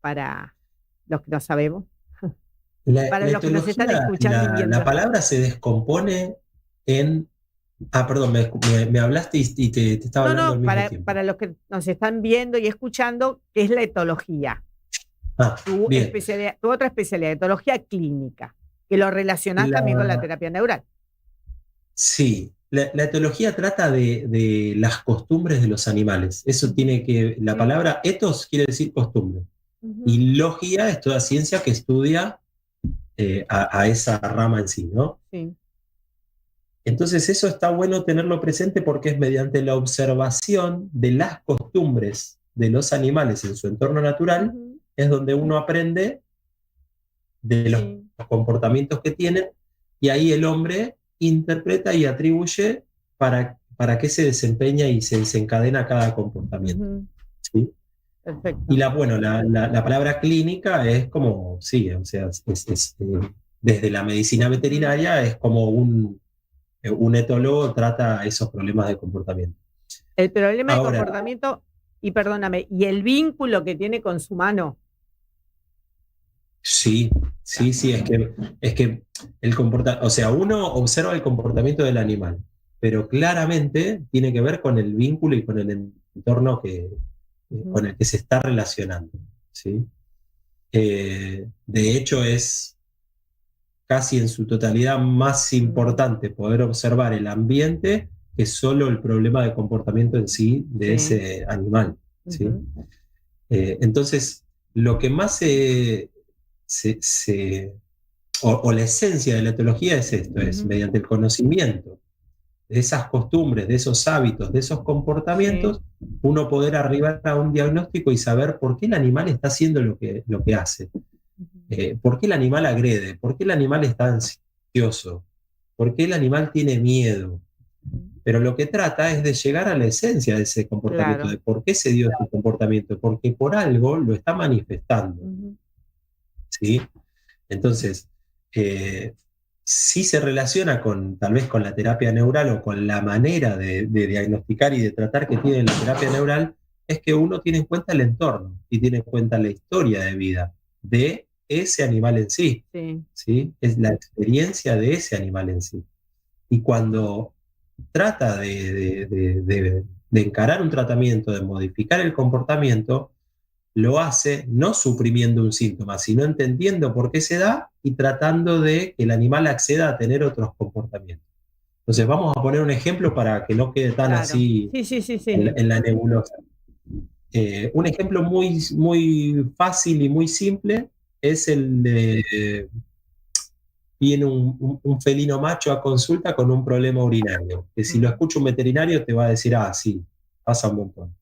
para los que no sabemos? Para los que nos están escuchando y viendo.
La palabra se descompone en... perdón, me hablaste y te estaba hablando al mismo tiempo.
Para los que nos están viendo y escuchando, ¿qué es la etología?
Bien.
Tu otra especialidad, etología clínica, que lo relacionás también con la terapia neural.
Sí, la etología trata de las costumbres de los animales. Eso tiene que... La palabra etos quiere decir costumbre. Y logía es toda ciencia que estudia a esa rama en sí, ¿no?
Sí.
Entonces eso está bueno tenerlo presente porque es mediante la observación de las costumbres de los animales en su entorno natural, es donde uno aprende de los comportamientos que tienen, y ahí el hombre interpreta y atribuye para qué se desempeña y se desencadena cada comportamiento. ¿Sí?
Perfecto.
Y la palabra clínica es como, sí, o sea, desde la medicina veterinaria es como un etólogo trata esos problemas de comportamiento.
El problema de comportamiento, y perdóname, y el vínculo que tiene con su mano.
Sí, es que uno observa el comportamiento del animal, pero claramente tiene que ver con el vínculo y con el entorno con el que se está relacionando, ¿sí? De hecho, es casi en su totalidad más importante poder observar el ambiente que solo el problema de comportamiento en sí de ese animal, ¿sí? Entonces, lo que más o la esencia de la etología es esto, es mediante el conocimiento de esas costumbres, de esos hábitos, de esos comportamientos, uno poder arribar a un diagnóstico y saber por qué el animal está haciendo lo que hace. ¿Por qué el animal agrede? ¿Por qué el animal está ansioso? ¿Por qué el animal tiene miedo? Pero lo que trata es de llegar a la esencia de ese comportamiento, de por qué se dio ese comportamiento, porque por algo lo está manifestando. ¿Sí? Entonces, sí se relaciona tal vez con la terapia neural o con la manera de diagnosticar y de tratar que tiene la terapia neural, es que uno tiene en cuenta el entorno y tiene en cuenta la historia de vida de ese animal en sí. ¿Sí? Es la experiencia de ese animal en sí. Y cuando trata de encarar un tratamiento, de modificar el comportamiento, lo hace no suprimiendo un síntoma, sino entendiendo por qué se da y tratando de que el animal acceda a tener otros comportamientos. Entonces vamos a poner un ejemplo para que no quede tan así en la nebulosa. Un ejemplo muy, muy fácil y muy simple es el de viene un felino macho a consulta con un problema urinario, que si lo escucha un veterinario te va a decir, sí, pasa un montón.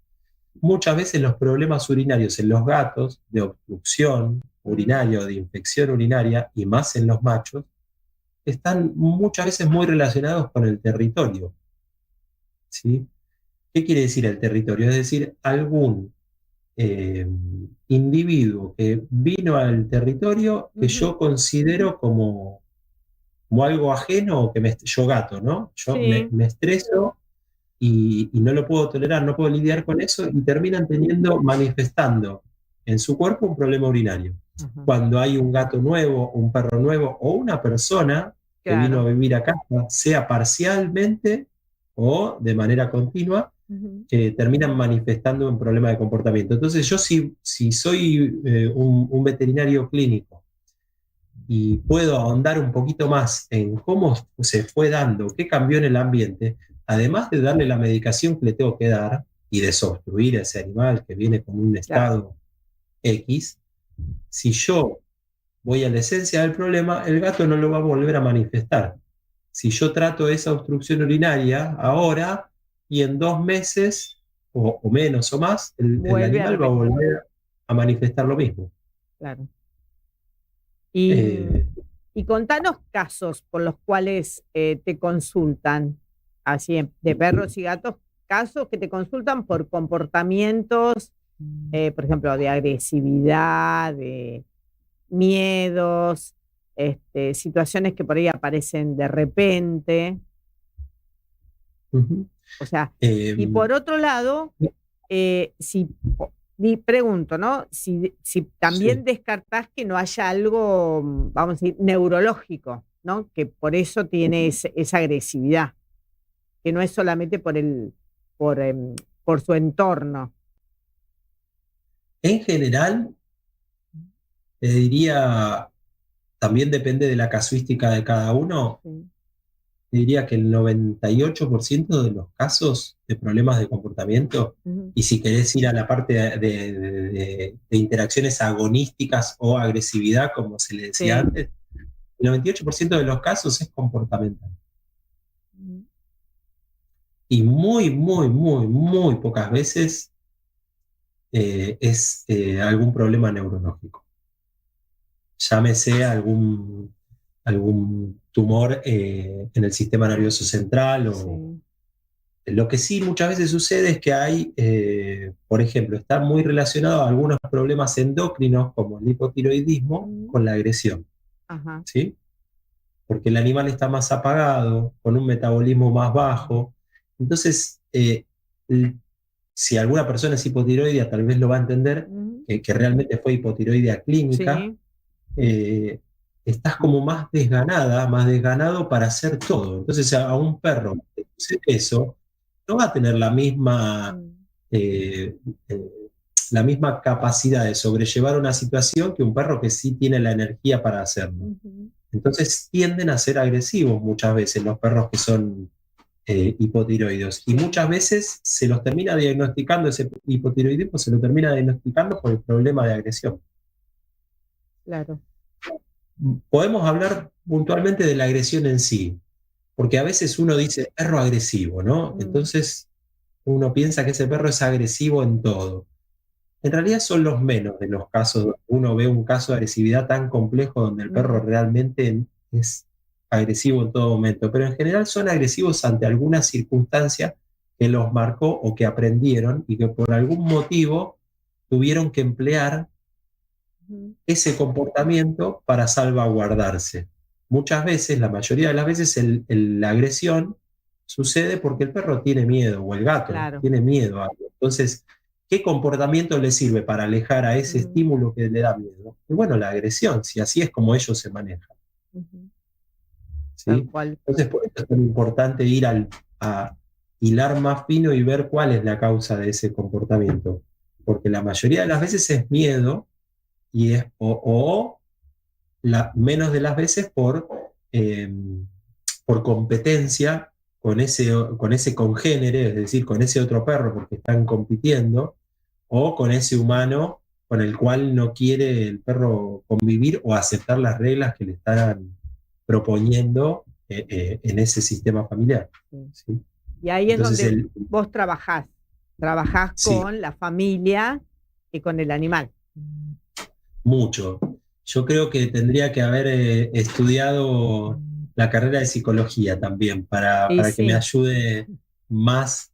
Muchas veces los problemas urinarios en los gatos, de obstrucción urinaria o de infección urinaria, y más en los machos, están muchas veces muy relacionados con el territorio. ¿Sí? ¿Qué quiere decir el territorio? Es decir, algún individuo que vino al territorio que yo considero como algo ajeno, o que yo gato, ¿no? Yo me estreso y no lo puedo tolerar, no puedo lidiar con eso, y terminan manifestando en su cuerpo un problema urinario. Cuando hay un gato nuevo, un perro nuevo o una persona que vino a vivir acá, sea parcialmente o de manera continua, terminan manifestando un problema de comportamiento. Entonces yo si soy un veterinario clínico y puedo ahondar un poquito más en cómo se fue dando, qué cambió en el ambiente, además de darle la medicación que le tengo que dar y de desobstruir a ese animal que viene con un estado X, si yo voy a la esencia del problema, el gato no lo va a volver a manifestar. Si yo trato esa obstrucción urinaria ahora y en 2 meses o menos o más, el animal va a volver a manifestar lo mismo.
Claro. Y contanos casos por los cuales te consultan, así de perros y gatos, casos que te consultan por comportamientos, por ejemplo, de agresividad, de miedos, situaciones que por ahí aparecen de repente. O sea, y por otro lado, pregunto, ¿no? Si también descartás que no haya algo, vamos a decir, neurológico, ¿no? Que por eso tiene esa agresividad, que no es solamente por su entorno.
En general, te diría, también depende de la casuística de cada uno, te diría que el 98% de los casos de problemas de comportamiento, y si querés ir a la parte de interacciones agonísticas o agresividad, como se le decía antes, el 98% de los casos es comportamental. Y muy, muy, muy, muy pocas veces es algún problema neurológico. Llámese algún tumor en el sistema nervioso central. Lo que sí muchas veces sucede es que hay, por ejemplo, está muy relacionado a algunos problemas endocrinos como el hipotiroidismo con la agresión. ¿Sí? Porque el animal está más apagado, con un metabolismo más bajo. Entonces, si alguna persona es hipotiroidea, tal vez lo va a entender, que realmente fue hipotiroidea clínica. Estás como más desganado para hacer todo. Entonces a un perro que sucede eso, no va a tener la misma capacidad de sobrellevar una situación que un perro que sí tiene la energía para hacerlo. Entonces tienden a ser agresivos muchas veces los perros que son hipotiroides, y muchas veces se los termina diagnosticando, ese hipotiroidismo se lo termina diagnosticando por el problema de agresión.
Claro.
Podemos hablar puntualmente de la agresión en sí, porque a veces uno dice perro agresivo, ¿no? Entonces uno piensa que ese perro es agresivo en todo. En realidad son los menos de los casos donde uno ve un caso de agresividad tan complejo donde el perro realmente es agresivo en todo momento, pero en general son agresivos ante alguna circunstancia que los marcó o que aprendieron y que por algún motivo tuvieron que emplear ese comportamiento para salvaguardarse. Muchas veces, la mayoría de las veces, la agresión sucede porque el perro tiene miedo o el gato tiene miedo a algo. Entonces, ¿qué comportamiento le sirve para alejar a ese estímulo que le da miedo? Y bueno, la agresión, si así es como ellos se manejan. ¿Sí? Entonces, por eso es tan importante ir a hilar más fino y ver cuál es la causa de ese comportamiento. Porque la mayoría de las veces es miedo, y es menos de las veces por competencia con ese congénere, es decir, con ese otro perro porque están compitiendo, o con ese humano con el cual no quiere el perro convivir o aceptar las reglas que le están proponiendo en ese sistema familiar. ¿Sí?
Y ahí entonces, es donde vos trabajás con la familia y con el animal.
Mucho. Yo creo que tendría que haber estudiado la carrera de psicología también para que me ayude más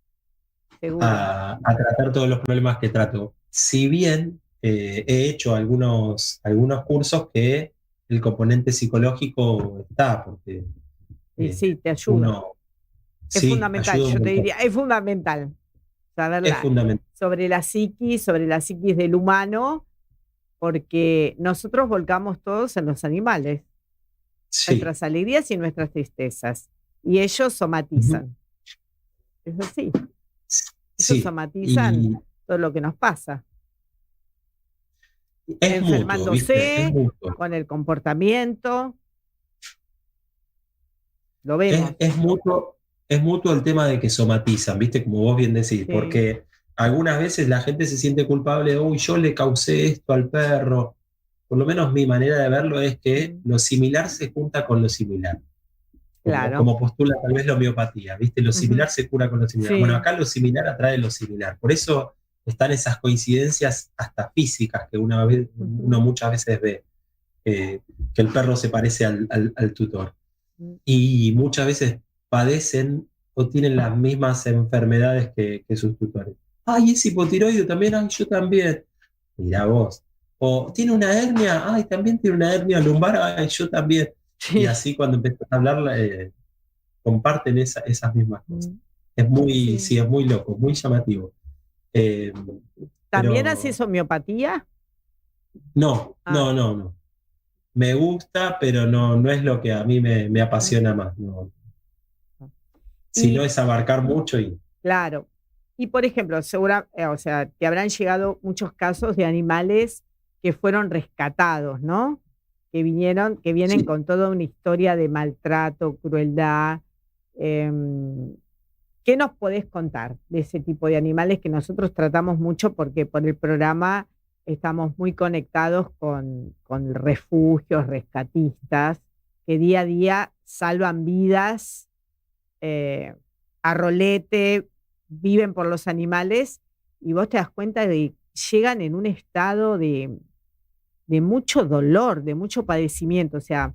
a tratar todos los problemas que trato. Si bien he hecho algunos cursos que el componente psicológico está, porque
sí, te ayuda. Es fundamental, yo te diría, es fundamental saberla sobre la psiquis del humano, porque nosotros volcamos todos en los animales, nuestras alegrías y nuestras tristezas, y ellos somatizan. Es así. Ellos
Sí,
somatizan todo lo que nos pasa.
es mutuo, ¿viste? Es
Enfermándose,
mutuo.
con el comportamiento, lo vemos.
Es mutuo el tema de que somatizan, ¿viste? Como vos bien decís,
Sí.
porque algunas veces la gente se siente culpable de, uy, yo le causé esto al perro. Por lo menos mi manera de verlo es que lo similar se junta con lo similar.
Claro.
Como postula tal vez la homeopatía, ¿viste? Lo similar se cura con lo similar.
Sí.
Bueno, acá lo similar atrae lo similar. Por eso están esas coincidencias hasta físicas que uno muchas veces ve, que el perro se parece al tutor. Y muchas veces padecen o tienen las mismas enfermedades que sus tutores. Ay, es hipotiroideo también, ay, yo también. Mirá vos. O tiene una hernia, ay, también tiene una hernia lumbar, ay, yo también.
Sí.
Y así cuando empiezan a hablar, comparten esas mismas cosas. Es muy, sí, es muy loco, muy llamativo.
¿También
pero
haces homeopatía?
no. Me gusta, pero no es lo que a mí me apasiona más. No. Si no es abarcar mucho y...
Claro. Y por ejemplo, o sea, te habrán llegado muchos casos de animales que fueron rescatados, ¿no? Que vienen
Sí.
con toda una historia de maltrato, crueldad. ¿Qué nos podés contar de ese tipo de animales que nosotros tratamos mucho porque por el programa estamos muy conectados con refugios, rescatistas, que día a día salvan vidas, a rolete, viven por los animales, y vos te das cuenta de que llegan en un estado de mucho dolor, de mucho padecimiento? O sea,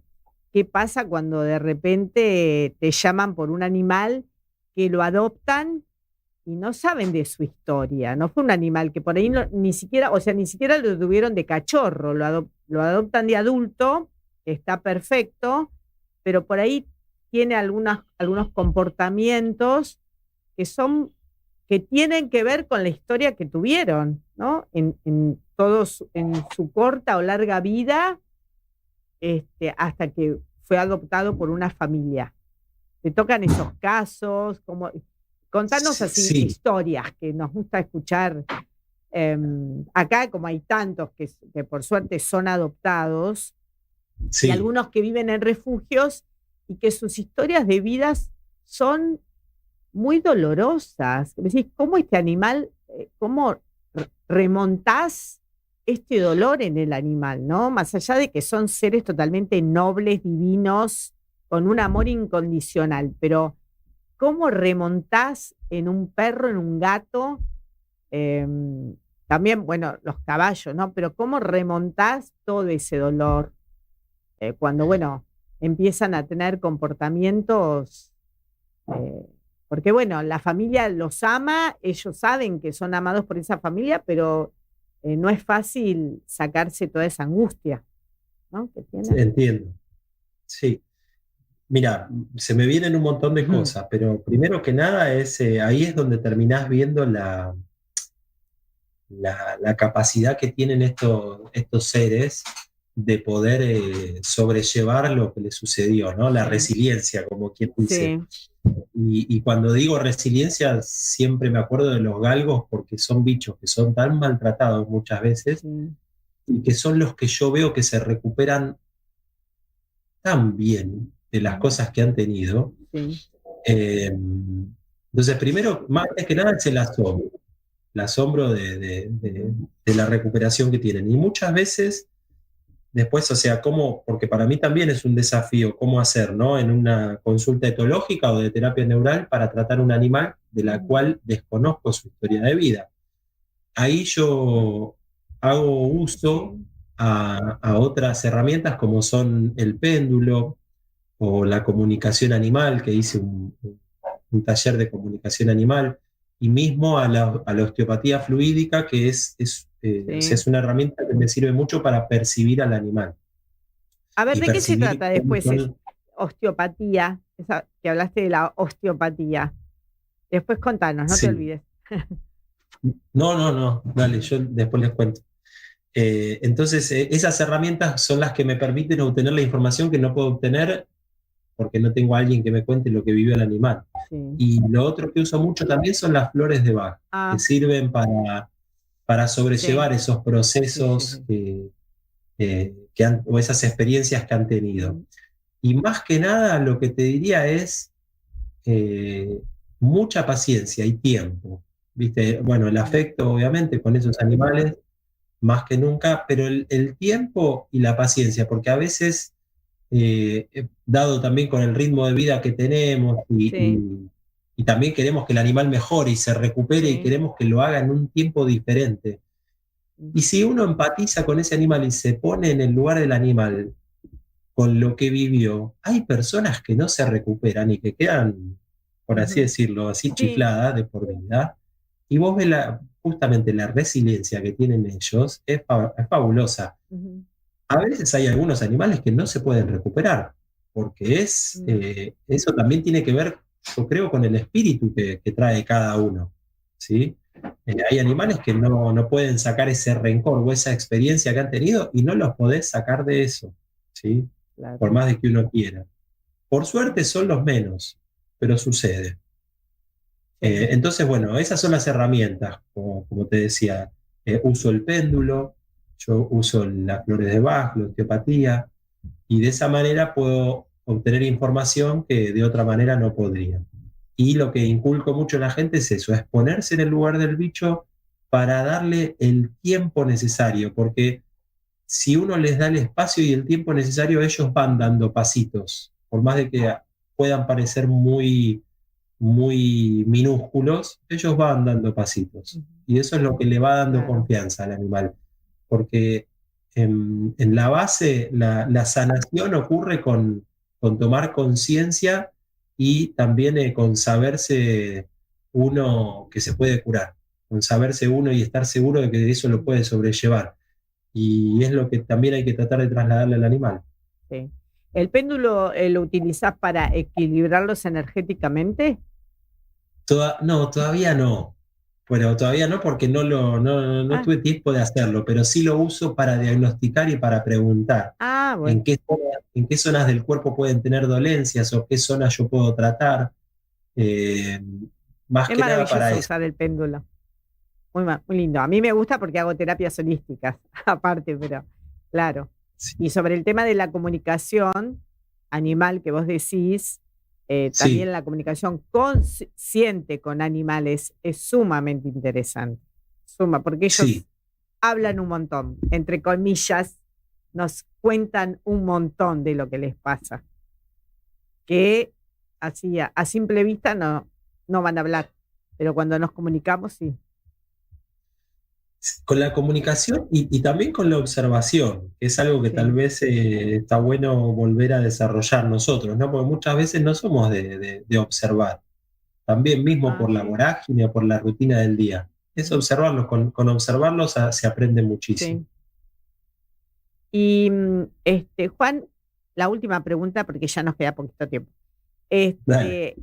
¿qué pasa cuando de repente te llaman por un animal que lo adoptan y no saben de su historia? No fue un animal que por ahí ni siquiera lo tuvieron de cachorro, lo adoptan de adulto, que está perfecto, pero por ahí tiene algunos comportamientos que tienen que ver con la historia que tuvieron, ¿no? En su corta o larga vida, hasta que fue adoptado por una familia. ¿Te tocan esos casos? Contanos así historias que nos gusta escuchar. Acá, como hay tantos que por suerte son adoptados, y algunos que viven en refugios, y que sus historias de vidas son muy dolorosas. Decís, ¿cómo este animal, cómo remontás este dolor en el animal, ¿no? Más allá de que son seres totalmente nobles, divinos, con un amor incondicional, pero ¿cómo remontás en un perro, en un gato? También, bueno, los caballos, ¿no? Pero ¿cómo remontás todo ese dolor cuando, bueno, empiezan a tener comportamientos? Porque, bueno, la familia los ama, ellos saben que son amados por esa familia, pero no es fácil sacarse toda esa angustia, ¿no? Que tienen.
Entiendo. Sí. Mira, se me vienen un montón de cosas, pero primero que nada ahí es donde terminás viendo la capacidad que tienen estos seres de poder sobrellevar lo que les sucedió, ¿no? La resiliencia, como quien dice. Y cuando digo resiliencia, siempre me acuerdo de los galgos, porque son bichos que son tan maltratados muchas veces, y que son los que yo veo que se recuperan tan bien de las cosas que han tenido. Entonces, primero, más que nada, es el asombro de la recuperación que tienen. Y muchas veces, después, o sea, porque para mí también es un desafío cómo hacer, ¿no? En una consulta etológica o de terapia neural para tratar un animal de la cual desconozco su historia de vida. Ahí yo hago uso a otras herramientas como son el péndulo o la comunicación animal, que hice un taller de comunicación animal, y mismo a la osteopatía fluídica, que es una herramienta que me sirve mucho para percibir al animal.
A ver, ¿de qué se trata después osteopatía? Que hablaste de la osteopatía. Después contanos, no te olvides.
No, dale, yo después les cuento. Entonces, esas herramientas son las que me permiten obtener la información que no puedo obtener porque no tengo a alguien que me cuente lo que vivió el animal.
Sí.
Y lo otro que uso mucho también son las flores de Bach,
Ah,
que sirven para sobrellevar esos procesos o esas experiencias que han tenido. Y más que nada lo que te diría es mucha paciencia y tiempo. ¿Viste? Bueno, el afecto obviamente con esos animales más que nunca, pero el tiempo y la paciencia, porque a veces, dado también con el ritmo de vida que tenemos y también queremos que el animal mejore y se recupere y queremos que lo haga en un tiempo diferente. Y si uno empatiza con ese animal y se pone en el lugar del animal, con lo que vivió, hay personas que no se recuperan y que quedan, por así decirlo, así chifladas de por vida. Y vos ves justamente la resiliencia que tienen ellos, es fabulosa. A veces hay algunos animales que no se pueden recuperar, porque eso también tiene que ver, yo creo, con el espíritu que trae cada uno, ¿sí? Hay animales que no pueden sacar ese rencor o esa experiencia que han tenido y no los podés sacar de eso, ¿sí? Claro. Por más de que uno quiera. Por suerte son los menos, pero sucede. Entonces, bueno, esas son las herramientas, como te decía. Uso el péndulo, yo uso las flores de Bach, la osteopatía, y de esa manera puedo obtener información que de otra manera no podría. Y lo que inculco mucho a la gente es eso, es ponerse en el lugar del bicho para darle el tiempo necesario, porque si uno les da el espacio y el tiempo necesario, ellos van dando pasitos, por más de que puedan parecer muy, muy minúsculos, ellos van dando pasitos. Y eso es lo que le va dando confianza al animal, porque en la base la sanación ocurre con tomar conciencia y también con saberse uno que se puede curar, con saberse uno y estar seguro de que eso lo puede sobrellevar. Y es lo que también hay que tratar de trasladarle al animal.
Sí. ¿El péndulo lo utilizás para equilibrarlos energéticamente?
No, todavía no. Bueno, todavía no porque no tuve tiempo de hacerlo, pero sí lo uso para diagnosticar y para preguntar
bueno.
en qué zonas del cuerpo pueden tener dolencias o qué zonas yo puedo tratar. Más que nada para eso.
Usar el péndulo. Muy lindo. A mí me gusta porque hago terapias holísticas, aparte, pero claro. Sí. Y sobre el tema de la comunicación animal que vos decís, también la comunicación consciente con animales es sumamente interesante. Porque ellos hablan un montón, entre comillas, nos cuentan un montón de lo que les pasa. Que así a simple vista no van a hablar, pero cuando nos comunicamos, sí.
Con la comunicación y también con la observación, que es algo que tal vez está bueno volver a desarrollar nosotros, ¿no? Porque muchas veces no somos de observar, también mismo por la vorágine o por la rutina del día. Es observarlos, con observarlos se aprende muchísimo.
Y Juan, la última pregunta, porque ya nos queda poquito tiempo.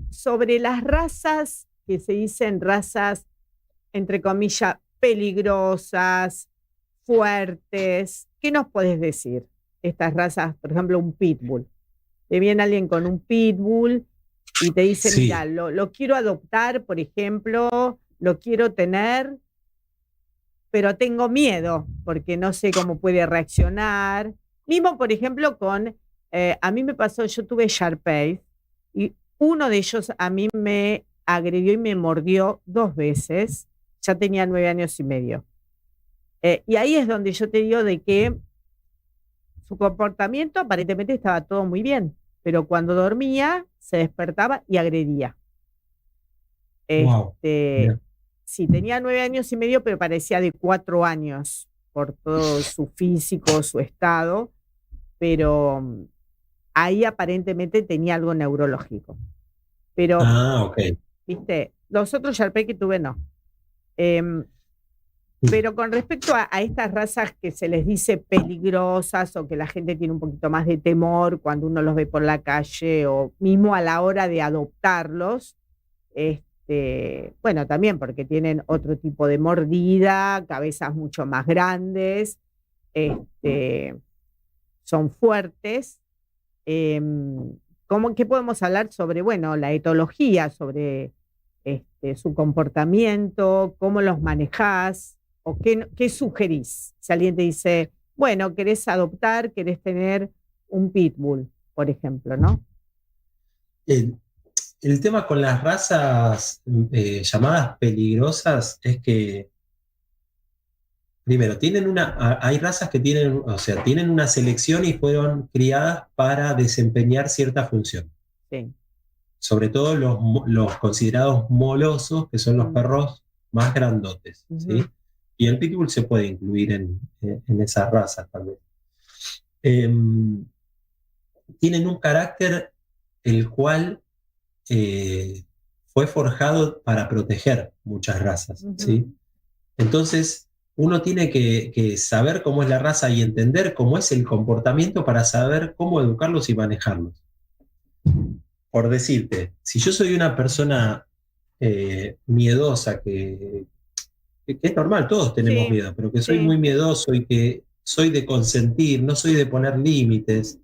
Sobre las razas que se dicen razas, entre comillas, peligrosas, fuertes, ¿qué nos podés decir? Estas razas, por ejemplo, un pitbull. Te viene alguien con un pitbull y te dice, mira, lo quiero adoptar, por ejemplo, lo quiero tener, pero tengo miedo porque no sé cómo puede reaccionar. Mismo, por ejemplo, a mí me pasó, yo tuve Shar-Pei y uno de ellos a mí me agredió y me mordió 2 veces. Ya tenía 9 años y medio. Y ahí es donde yo te digo de que su comportamiento aparentemente estaba todo muy bien, pero cuando dormía se despertaba y agredía. Sí, tenía 9 años y medio, pero parecía de 4 años por todo su físico, su estado, pero ahí aparentemente tenía algo neurológico. Pero, ¿viste? Los otros Shar-Pei que tuve no. Pero con respecto a estas razas que se les dice peligrosas o que la gente tiene un poquito más de temor cuando uno los ve por la calle o mismo a la hora de adoptarlos, bueno, también porque tienen otro tipo de mordida, cabezas mucho más grandes, son fuertes, ¿qué podemos hablar sobre, bueno, la etología, sobre su comportamiento, cómo los manejás, o qué sugerís? Si alguien te dice, bueno, querés adoptar, querés tener un pitbull, por ejemplo, ¿no?
El tema con las razas llamadas peligrosas es que, primero, hay razas que tienen una selección y fueron criadas para desempeñar cierta función.
Sí.
Sobre todo los considerados molosos, que son los perros más grandotes, ¿sí? Y el pitbull se puede incluir en esas razas también. Tienen un carácter el cual fue forjado para proteger muchas razas, ¿sí? Entonces, uno tiene que saber cómo es la raza y entender cómo es el comportamiento para saber cómo educarlos y manejarlos. Por decirte, si yo soy una persona miedosa, que es normal, todos tenemos miedo, pero que soy muy miedoso y que soy de consentir, no soy de poner límites,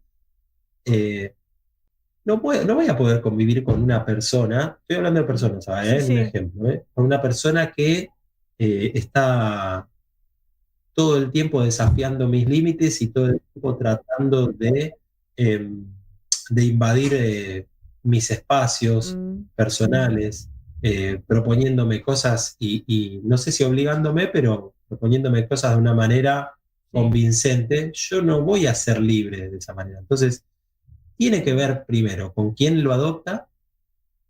no voy a poder convivir con una persona, estoy hablando de personas, ¿sabes? Un ejemplo, con una persona que está todo el tiempo desafiando mis límites y todo el tiempo tratando de invadir mis espacios personales, proponiéndome cosas y no sé si obligándome, pero proponiéndome cosas de una manera convincente. Yo no voy a ser libre de esa manera. Entonces, tiene que ver primero con quién lo adopta,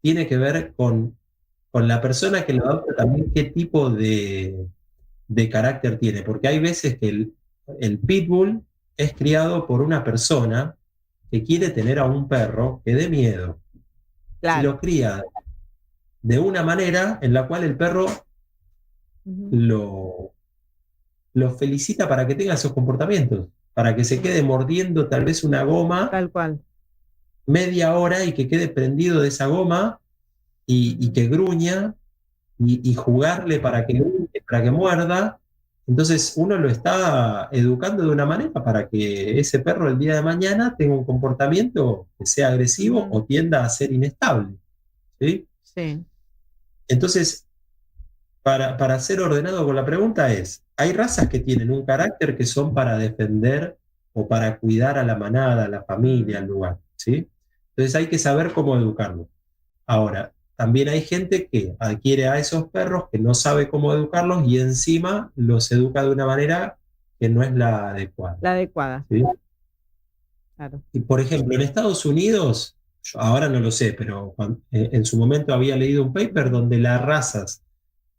tiene que ver con la persona que lo adopta también qué tipo de carácter tiene, porque hay veces que el pitbull es criado por una persona que quiere tener a un perro que dé miedo. Claro. Y lo cría de una manera en la cual el perro lo felicita para que tenga esos comportamientos, para que se quede mordiendo tal vez una goma.
Tal cual.
Media hora y que quede prendido de esa goma y que gruña y jugarle para que muerda. Entonces uno lo está educando de una manera para que ese perro el día de mañana tenga un comportamiento que sea agresivo o tienda a ser inestable. ¿Sí?
Sí.
Entonces, para ser ordenado con la pregunta hay razas que tienen un carácter que son para defender o para cuidar a la manada, a la familia, al lugar, ¿sí? Entonces hay que saber cómo educarlos. Ahora, también hay gente que adquiere a esos perros que no sabe cómo educarlos y encima los educa de una manera que no es la adecuada.
La adecuada.
¿Sí?
Claro.
Y por ejemplo, en Estados Unidos, yo ahora no lo sé, pero en su momento había leído un paper donde las razas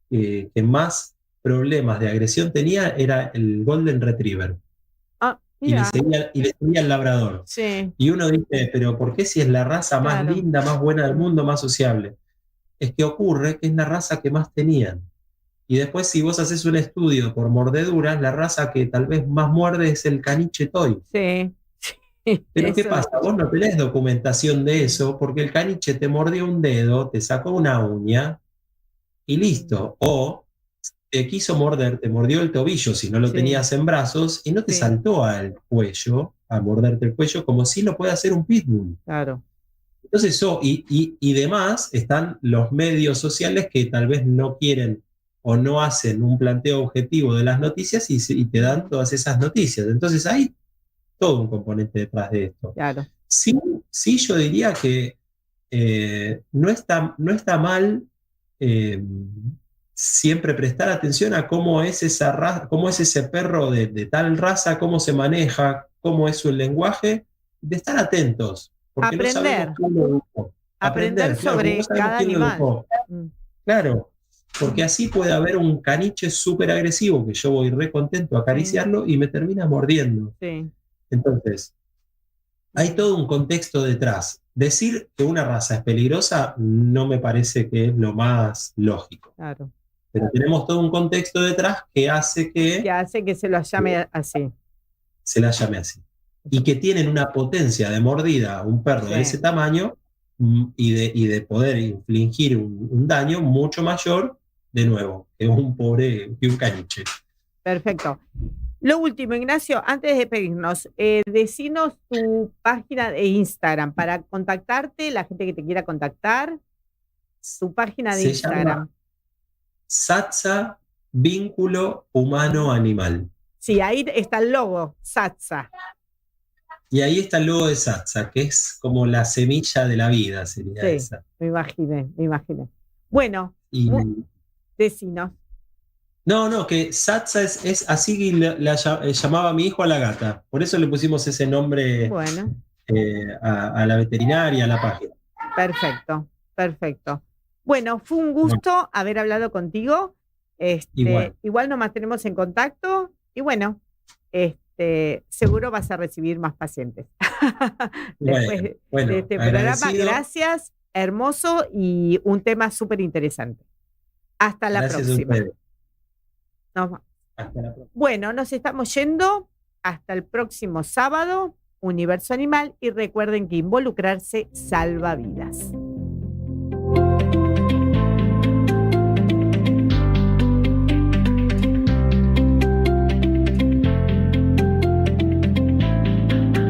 que más problemas de agresión tenía era el Golden Retriever. Y le seguía el labrador.
Sí.
Y uno dice, pero ¿por qué si es la raza más linda, más buena del mundo, más sociable? Es que ocurre que es la raza que más tenían. Y después si vos haces un estudio por mordeduras, la raza que tal vez más muerde es el caniche toy.
Sí.
Pero ¿qué pasa? Vos no tenés documentación de eso porque el caniche te mordió un dedo, te sacó una uña y listo. O te quiso morder, te mordió el tobillo si no lo tenías en brazos y no te saltó al cuello, a morderte el cuello, como si lo puede hacer un pitbull.
Claro.
Entonces, y demás están los medios sociales que tal vez no quieren o no hacen un planteo objetivo de las noticias y te dan todas esas noticias. Entonces hay todo un componente detrás de esto.
Claro.
Sí, yo diría que no está mal siempre prestar atención a cómo es esa raza, cómo es ese perro de tal raza, cómo se maneja, cómo es su lenguaje, de estar atentos. Porque
aprender.
No sabemos quién lo educó.
Aprender sobre cada animal.
Claro, porque así puede haber un caniche súper agresivo que yo voy re contento a acariciarlo y me termina mordiendo.
Sí.
Entonces, hay todo un contexto detrás. Decir que una raza es peligrosa no me parece que es lo más lógico.
Claro.
Pero tenemos todo un contexto detrás que hace que
se lo llame así.
Se la llame así. Y que tienen una potencia de mordida a un perro de ese tamaño y de poder infligir un daño mucho mayor, de nuevo, que un caniche.
Perfecto. Lo último, Ignacio, antes de despedirnos, decinos tu página de Instagram para contactarte, la gente que te quiera contactar, tu página de
Se
Instagram.
llama SATSA, vínculo humano-animal.
Sí, ahí está el logo, SATSA.
Y ahí está el logo de SATSA, que es como la semilla de la vida, sería
Sí,
esa.
me imaginé. Bueno,
Y,
decinos.
no, que SATSA es así que llamaba a mi hijo a la gata. Por eso le pusimos ese nombre
Bueno,
a la veterinaria, a la página.
perfecto. Bueno, fue un gusto haber hablado contigo. Igual nos mantenemos en contacto y bueno, seguro vas a recibir más pacientes. Después de este programa, gracias, hermoso y un tema súper interesante. Hasta la próxima.
Hasta la próxima.
Bueno, nos estamos yendo. Hasta el próximo sábado, Universo Animal, y recuerden que involucrarse salva vidas.